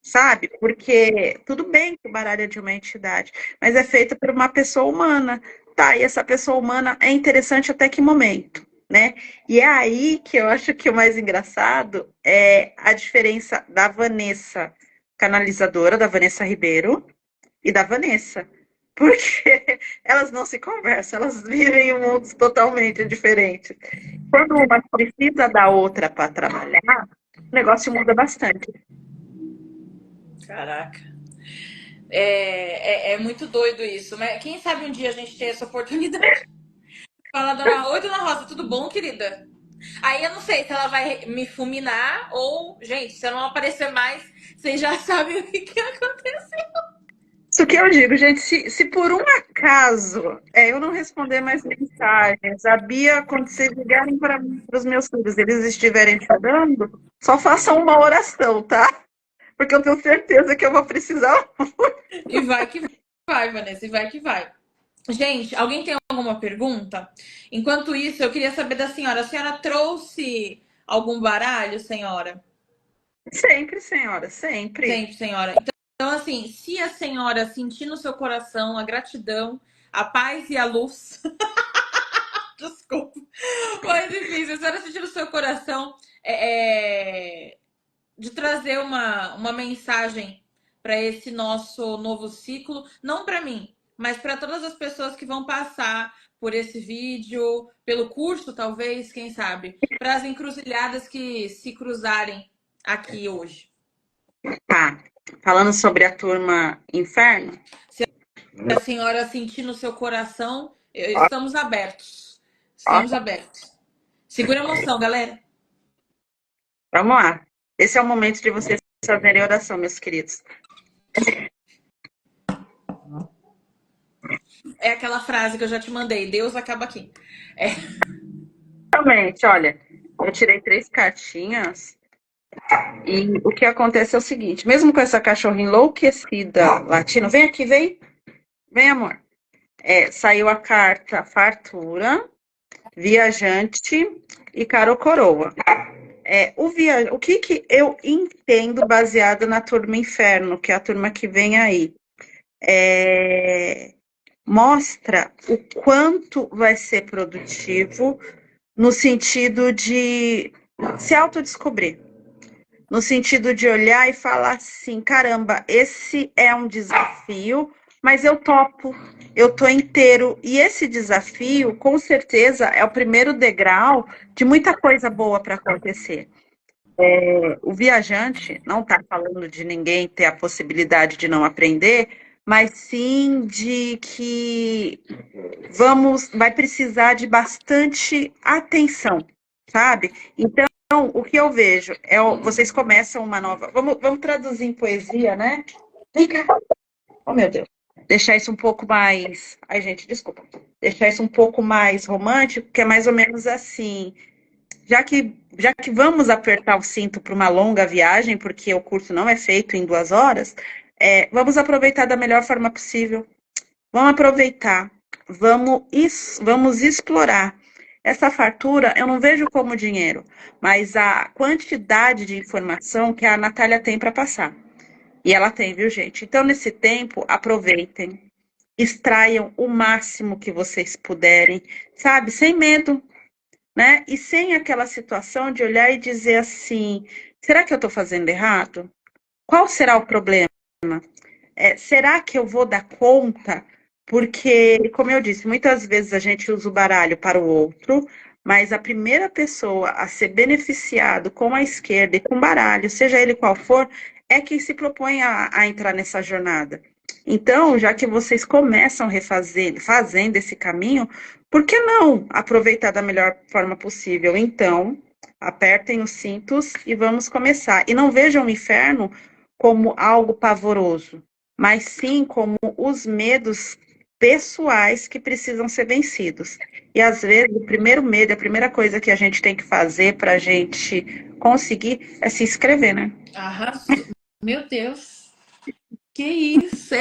sabe? Porque tudo bem que o baralho é de uma entidade, mas é feito por uma pessoa humana. Tá, e essa pessoa humana é interessante até que momento? né? E é aí que eu acho que o mais engraçado é a diferença da Vanessa canalizadora, da Vanessa Ribeiro, e da Vanessa. Porque elas não se conversam, elas vivem em mundos totalmente diferentes. Quando uma precisa da outra para trabalhar, o negócio muda bastante. Caraca. É muito doido isso. Mas quem sabe um dia a gente tem essa oportunidade. Fala, dona, oi, dona Rosa, tudo bom, querida? Aí eu não sei se ela vai me fulminar ou, gente, se eu não aparecer mais, vocês já sabem o que aconteceu. Isso que eu digo, gente, se por um acaso eu não responder mais mensagens, a Bia, quando vocês ligarem para os meus filhos, eles estiverem chorando, só façam uma oração, tá? Porque eu tenho certeza que eu vou precisar. E vai que vai, Vanessa, e vai que vai. Gente, alguém tem alguma pergunta? Enquanto isso, eu queria saber da senhora. A senhora trouxe algum baralho, senhora? Sempre, senhora, sempre. Sempre, senhora. Então, assim, se a senhora sentir no seu coração a gratidão, a paz e a luz. Desculpa. Mas enfim, se a senhora sentir no seu coração de trazer uma mensagem para esse nosso novo ciclo, não para mim, mas para todas as pessoas que vão passar por esse vídeo, pelo curso, talvez, quem sabe, para as encruzilhadas que se cruzarem aqui hoje. Tá. Falando sobre a turma Inferno, Se a senhora sentir no seu coração, ó, estamos abertos. ó, Estamos abertos. Segura a emoção, galera. vamos lá. Esse é o momento de vocês fazerem oração, meus queridos. É aquela frase que eu já te mandei: Deus acaba aqui. Realmente, olha, eu tirei 3 cartinhas e o que acontece é o seguinte, mesmo com essa cachorra enlouquecida latina, vem aqui, vem amor. Saiu a carta fartura, viajante e caro coroa. O que eu entendo baseado na turma Inferno, que é a turma que vem aí, mostra o quanto vai ser produtivo no sentido de se autodescobrir, no sentido de olhar e falar assim, caramba, esse é um desafio, mas eu topo, eu tô inteiro. E esse desafio, com certeza, é o primeiro degrau de muita coisa boa para acontecer. O viajante não está falando de ninguém ter a possibilidade de não aprender, mas sim de que vai precisar de bastante atenção, sabe? Então, o que eu vejo vocês começam uma nova. Vamos traduzir em poesia, né? Vem cá. Oh, meu Deus. Deixar isso um pouco mais. Ai, gente, desculpa. Deixar isso um pouco mais romântico, que é mais ou menos assim. Já que vamos apertar o cinto para uma longa viagem, porque o curso não é feito em 2 horas, vamos aproveitar da melhor forma possível. Vamos aproveitar, vamos explorar. Essa fartura eu não vejo como dinheiro, mas a quantidade de informação que a Natália tem para passar. E ela tem, viu, gente? Então, nesse tempo, aproveitem, extraiam o máximo que vocês puderem, sabe? Sem medo, né? E sem aquela situação de olhar e dizer assim: será que eu estou fazendo errado? Qual será o problema? Será que eu vou dar conta? Porque, como eu disse, muitas vezes a gente usa o baralho para o outro, mas a primeira pessoa a ser beneficiado com a esquerda e com o baralho, seja ele qual for, é quem se propõe a entrar nessa jornada. Então, já que vocês começam fazendo esse caminho, por que não aproveitar da melhor forma possível? Então, apertem os cintos e vamos começar. E não vejam o inferno como algo pavoroso, mas sim como os medos pessoais que precisam ser vencidos. E às vezes o primeiro medo, a primeira coisa que a gente tem que fazer para a gente conseguir é se inscrever, né? Arrasou. Meu Deus. Que isso,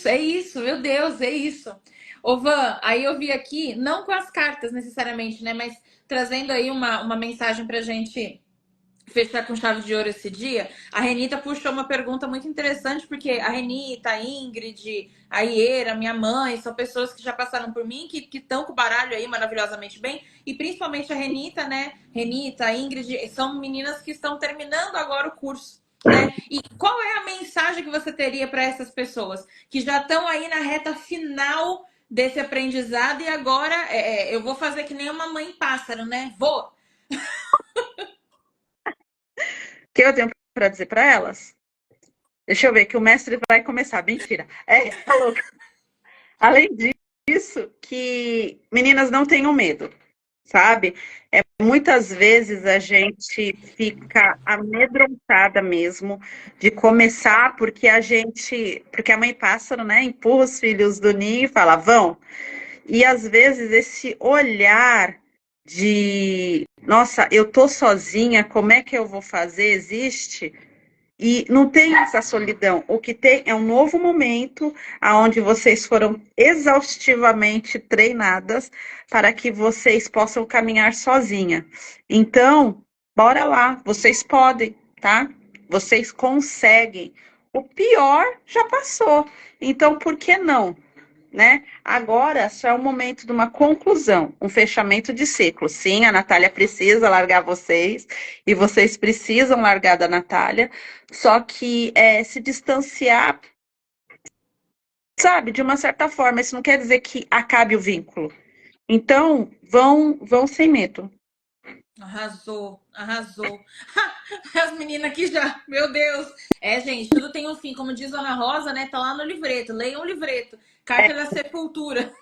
é isso, meu Deus, é isso. Ô, Van, aí eu vi aqui, não com as cartas necessariamente, né? Mas trazendo aí uma mensagem pra gente fechar com chave de ouro esse dia, a Renita puxou uma pergunta muito interessante, porque a Renita, a Ingrid, a Iera, minha mãe, são pessoas que já passaram por mim, que estão com o baralho aí maravilhosamente bem, e principalmente a Renita, né? Renita, a Ingrid, são meninas que estão terminando agora o curso. Né? E qual é a mensagem que você teria para essas pessoas que já estão aí na reta final desse aprendizado e agora eu vou fazer que nem uma mãe pássaro, né? Vou. O que eu tenho para dizer para elas? Deixa eu ver que o mestre vai começar. Mentira. Tá louca. Além disso, que meninas não tenham medo, sabe? Muitas vezes a gente fica amedrontada mesmo de começar porque a mãe pássaro, né, empurra os filhos do ninho e fala, vão. E às vezes esse olhar de, nossa, eu tô sozinha, como é que eu vou fazer? Existe? E não tem essa solidão. O que tem é um novo momento onde vocês foram exaustivamente treinadas para que vocês possam caminhar sozinha. Então, bora lá, vocês podem, tá? Vocês conseguem. O pior já passou. Então, por que não? Né? Agora só é o momento de uma conclusão, um fechamento de ciclo. Sim, a Natália precisa largar vocês e vocês precisam largar da Natália, só que se distanciar, sabe, de uma certa forma. Isso não quer dizer que acabe o vínculo. Então, vão sem medo. Arrasou, arrasou. As meninas aqui já, meu Deus. Gente, tudo tem um fim. Como diz Ana Rosa, né? Tá lá no livreto. Leiam o livreto. Carta da Sepultura.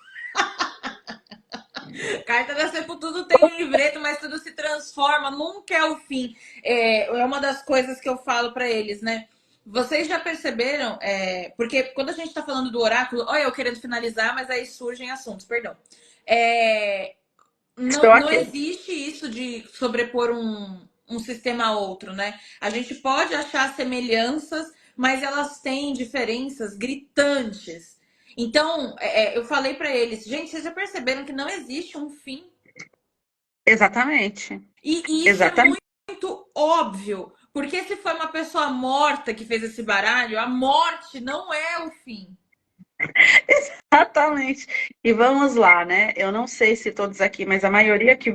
Carta da Sepultura tem um livreto, mas tudo se transforma. Nunca é o fim. É uma das coisas que eu falo para eles, né? Vocês já perceberam? Porque quando a gente tá falando do oráculo, olha, eu querendo finalizar, mas aí surgem assuntos, perdão. Estou Não aqui. existe isso de sobrepor um sistema a outro, né? A gente pode achar semelhanças, mas elas têm diferenças gritantes. Então, eu falei para eles, gente, vocês já perceberam que não existe um fim? Exatamente. E isso é Exatamente. muito óbvio, porque se foi uma pessoa morta que fez esse baralho, a morte não é o fim. Exatamente. E vamos lá, né? Eu não sei se todos aqui, mas a maioria que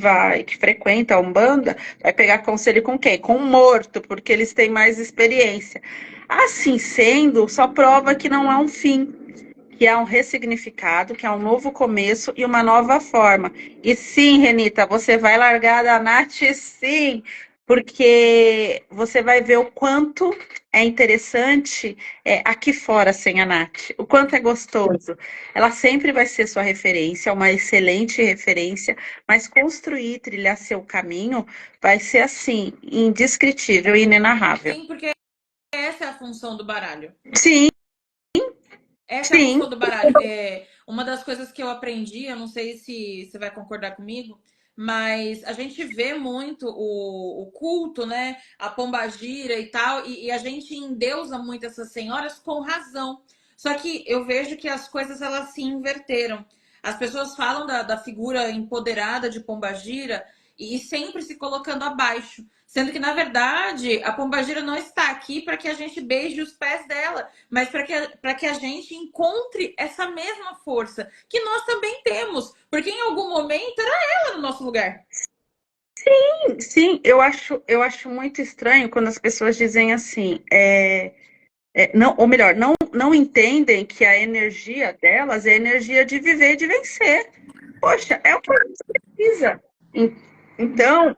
frequenta a Umbanda, vai pegar conselho com quem? Com o morto, porque eles têm mais experiência. Assim sendo, só prova que não há um fim, que há um ressignificado, que há um novo começo e uma nova forma. E sim, Renita, você vai largar da Nath, sim, porque você vai ver o quanto é interessante aqui fora sem a Nath, o quanto é gostoso. Ela sempre vai ser sua referência, uma excelente referência, mas construir, trilhar seu caminho vai ser assim, indescritível e inenarrável. Sim, porque essa é a função do baralho. Sim, Essa é a sim, função do baralho. Uma das coisas que eu aprendi, eu não sei se você vai concordar comigo, mas a gente vê muito o culto, né? A pombagira e tal, e a gente endeusa muito essas senhoras com razão. Só que eu vejo que as coisas elas se inverteram. As pessoas falam da figura empoderada de pombagira e sempre se colocando abaixo. Sendo que, na verdade, a pombagira não está aqui para que a gente beije os pés dela, mas para que a gente encontre essa mesma força que nós também temos, porque em algum momento era ela no nosso lugar. sim, eu acho muito estranho quando as pessoas dizem assim, não, ou melhor, não entendem que a energia delas é a energia de viver e de vencer. Poxa, é o que a gente precisa. Então,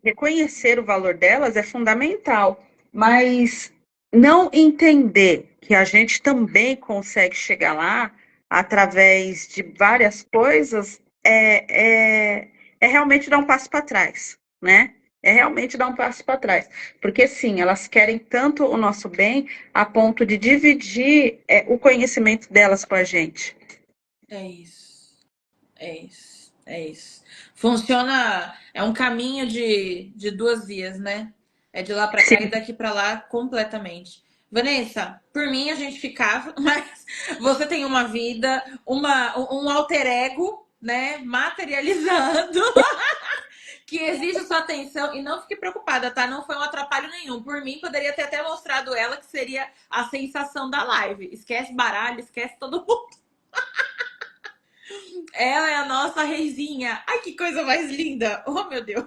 reconhecer o valor delas é fundamental, mas não entender que a gente também consegue chegar lá através de várias coisas é realmente dar um passo para trás, né? É realmente dar um passo para trás. Porque, sim, elas querem tanto o nosso bem a ponto de dividir o conhecimento delas com a gente. É isso, é isso, é isso. Funciona, é um caminho de duas vias, né? É de lá para cá e Sim, daqui para lá completamente. Vanessa, por mim a gente ficava, mas você tem uma vida, um alter ego, né, materializando que exige sua atenção. E não fique preocupada, tá? Não foi um atrapalho nenhum. Por mim, poderia ter até mostrado ela, que seria a sensação da live. Esquece baralho, esquece todo mundo. Ela é a nossa reizinha. Ai, que coisa mais linda. Oh, meu Deus.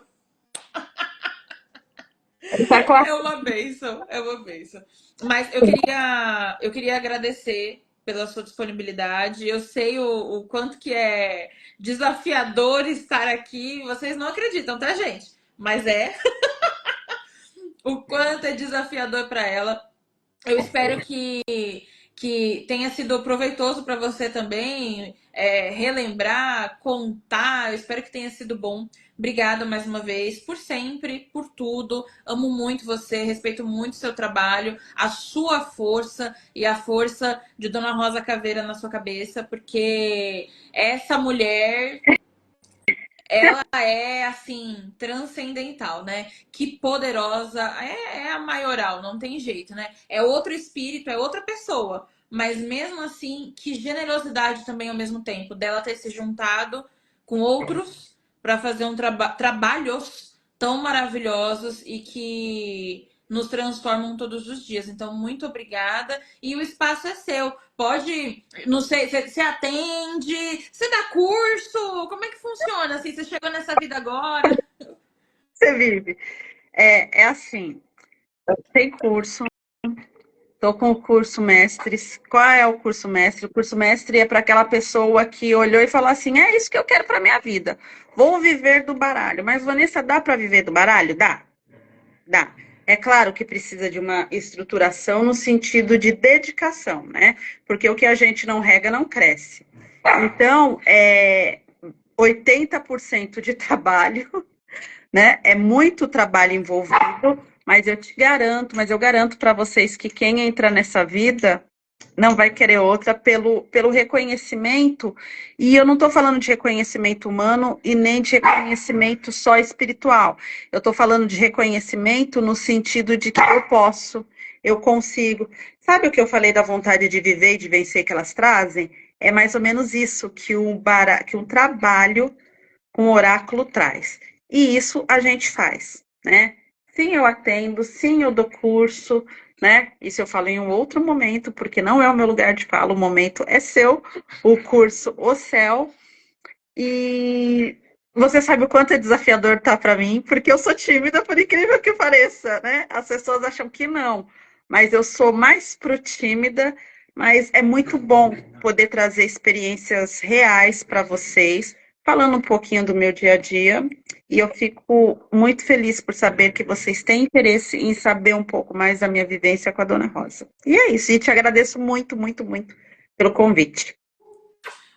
Tá com a... É uma bênção, é uma bênção. Mas eu queria agradecer pela sua disponibilidade. Eu sei o quanto que é desafiador estar aqui. Vocês não acreditam, tá, gente? Mas é o quanto é desafiador para ela. Eu espero que tenha sido proveitoso para você também, relembrar, contar. Eu espero que tenha sido bom. Obrigada mais uma vez por sempre, por tudo. Amo muito você, respeito muito o seu trabalho, a sua força e a força de Dona Rosa Caveira na sua cabeça, porque essa mulher, ela é assim, transcendental, né? Que poderosa. É a maioral, não tem jeito, né? É outro espírito, é outra pessoa. Mas mesmo assim, que generosidade também ao mesmo tempo dela ter se juntado com outros para fazer trabalhos tão maravilhosos e que nos transformam todos os dias. Então, muito obrigada. E o espaço é seu. Pode, não sei, você atende, você dá curso? Como é que funciona? Assim, você chegou nessa vida agora? Você vive. É assim, tem curso, estou com o curso mestres. Qual é o curso mestre? O curso mestre é para aquela pessoa que olhou e falou assim: é isso que eu quero para minha vida. Vou viver do baralho. Mas, Vanessa, dá para viver do baralho? Dá. Dá. É claro que precisa de uma estruturação no sentido de dedicação, né? Porque o que a gente não rega não cresce. Então, 80% de trabalho, né? É muito trabalho envolvido, mas eu garanto para vocês que quem entra nessa vida não vai querer outra pelo reconhecimento, e eu não estou falando de reconhecimento humano e nem de reconhecimento só espiritual. Eu estou falando de reconhecimento no sentido de que eu posso, eu consigo. Sabe o que eu falei da vontade de viver e de vencer que elas trazem? É mais ou menos isso que um trabalho com oráculo traz. E isso a gente faz, né? Sim, eu atendo, sim, eu dou curso, né? Isso eu falo em um outro momento, porque não é o meu lugar de fala, o momento é seu, o curso, o céu. E você sabe o quanto é desafiador tá para mim, porque eu sou tímida, por incrível que pareça, né? As pessoas acham que não, mas eu sou mais pro tímida, mas é muito bom poder trazer experiências reais para vocês, falando um pouquinho do meu dia a dia, e eu fico muito feliz por saber que vocês têm interesse em saber um pouco mais da minha vivência com a Dona Rosa. E é isso, e te agradeço muito, muito, muito pelo convite.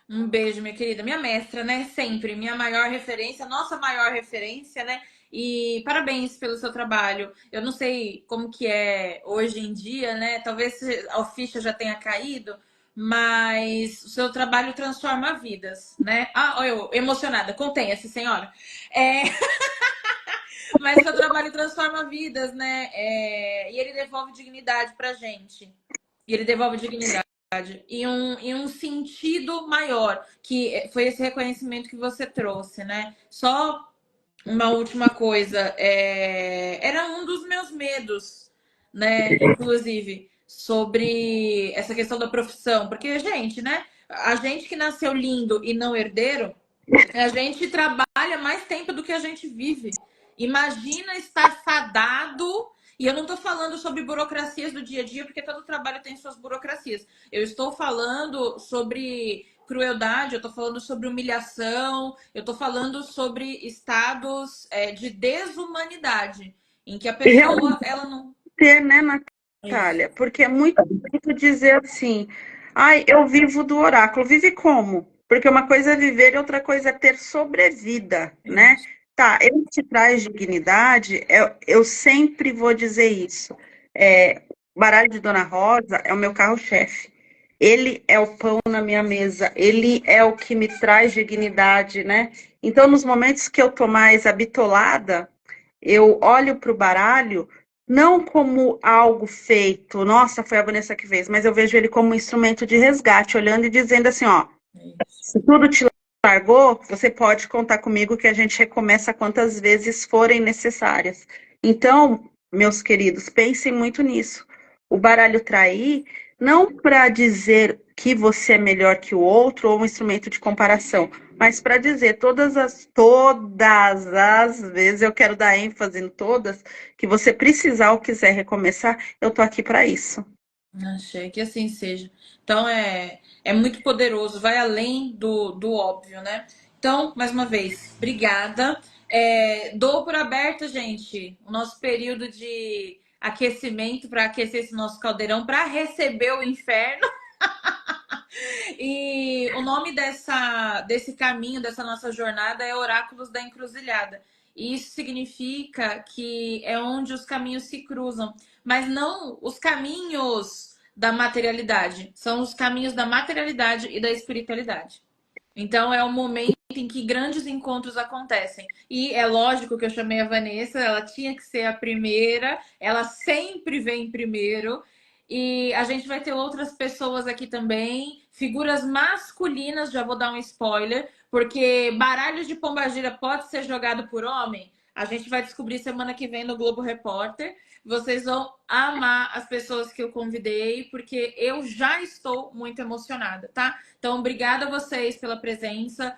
Um beijo, minha querida. Minha mestra, né? Sempre. Minha maior referência, nossa maior referência, né? E parabéns pelo seu trabalho. Eu não sei como que é hoje em dia, né? Talvez a ficha já tenha caído, mas o seu trabalho transforma vidas, né? Ah, olha eu emocionada. Contenha-se, senhora. É... Mas o seu trabalho transforma vidas, né? E ele devolve dignidade pra gente. E ele devolve dignidade. E um sentido maior, que foi esse reconhecimento que você trouxe, né? Só uma última coisa, era um dos meus medos, né? Inclusive, sobre essa questão da profissão, porque, gente, né? A gente que nasceu lindo e não herdeiro, a gente trabalha mais tempo do que a gente vive. Imagina estar fadado. E eu não estou falando sobre burocracias do dia a dia, porque todo trabalho tem suas burocracias. Eu estou falando sobre crueldade, eu estou falando sobre humilhação, eu estou falando sobre estados de desumanidade, em que a E realmente pessoa, ela não. ter, né, Isso. Natália? Porque é muito bonito dizer assim, ai, eu vivo do oráculo. Vive como? Porque uma coisa é viver e outra coisa é ter sobrevida, né? Tá, ele te traz dignidade, eu sempre vou dizer isso. O baralho de Dona Rosa é o meu carro-chefe. Ele é o pão na minha mesa, ele é o que me traz dignidade, né? Então, nos momentos que eu tô mais habitolada, eu olho para o baralho não como algo feito, nossa, foi a Vanessa que fez, mas eu vejo ele como um instrumento de resgate, olhando e dizendo assim, ó, se tudo te largou, você pode contar comigo que a gente recomeça quantas vezes forem necessárias. Então, meus queridos, pensem muito nisso. O baralho trair, não para dizer que você é melhor que o outro ou um instrumento de comparação, mas para dizer todas as vezes, eu quero dar ênfase em todas, que você precisar ou quiser recomeçar, eu tô aqui para isso. Achei que assim seja. Então é muito poderoso, vai além do óbvio, né? Então, mais uma vez, obrigada. Dou por aberto, gente, o nosso período de aquecimento para aquecer esse nosso caldeirão, para receber o inferno. E o nome desse caminho, dessa nossa jornada é Oráculos da Encruzilhada. E isso significa que é onde os caminhos se cruzam, mas não os caminhos da materialidade, são os caminhos da materialidade e da espiritualidade. Então é o momento em que grandes encontros acontecem. E é lógico que eu chamei a Vanessa, ela tinha que ser a primeira, ela sempre vem primeiro. E a gente vai ter outras pessoas aqui também, figuras masculinas, já vou dar um spoiler, porque baralhos de pombagira pode ser jogado por homem. A gente vai descobrir semana que vem no Globo Repórter. Vocês vão amar as pessoas que eu convidei, porque eu já estou muito emocionada, tá? Então, obrigada a vocês pela presença.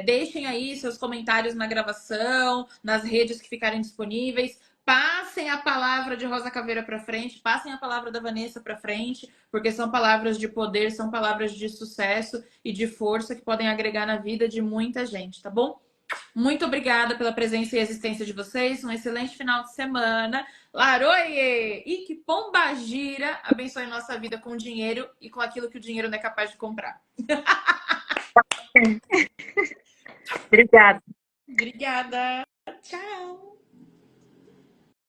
Deixem aí seus comentários na gravação, nas redes que ficarem disponíveis. Passem a palavra de Rosa Caveira para frente, passem a palavra da Vanessa para frente, porque são palavras de poder, são palavras de sucesso e de força que podem agregar na vida de muita gente, tá bom? Muito obrigada pela presença e existência de vocês. Um excelente final de semana. Laroie! E que Pombagira abençoe nossa vida com dinheiro e com aquilo que o dinheiro não é capaz de comprar. Obrigada. Obrigada. Tchau.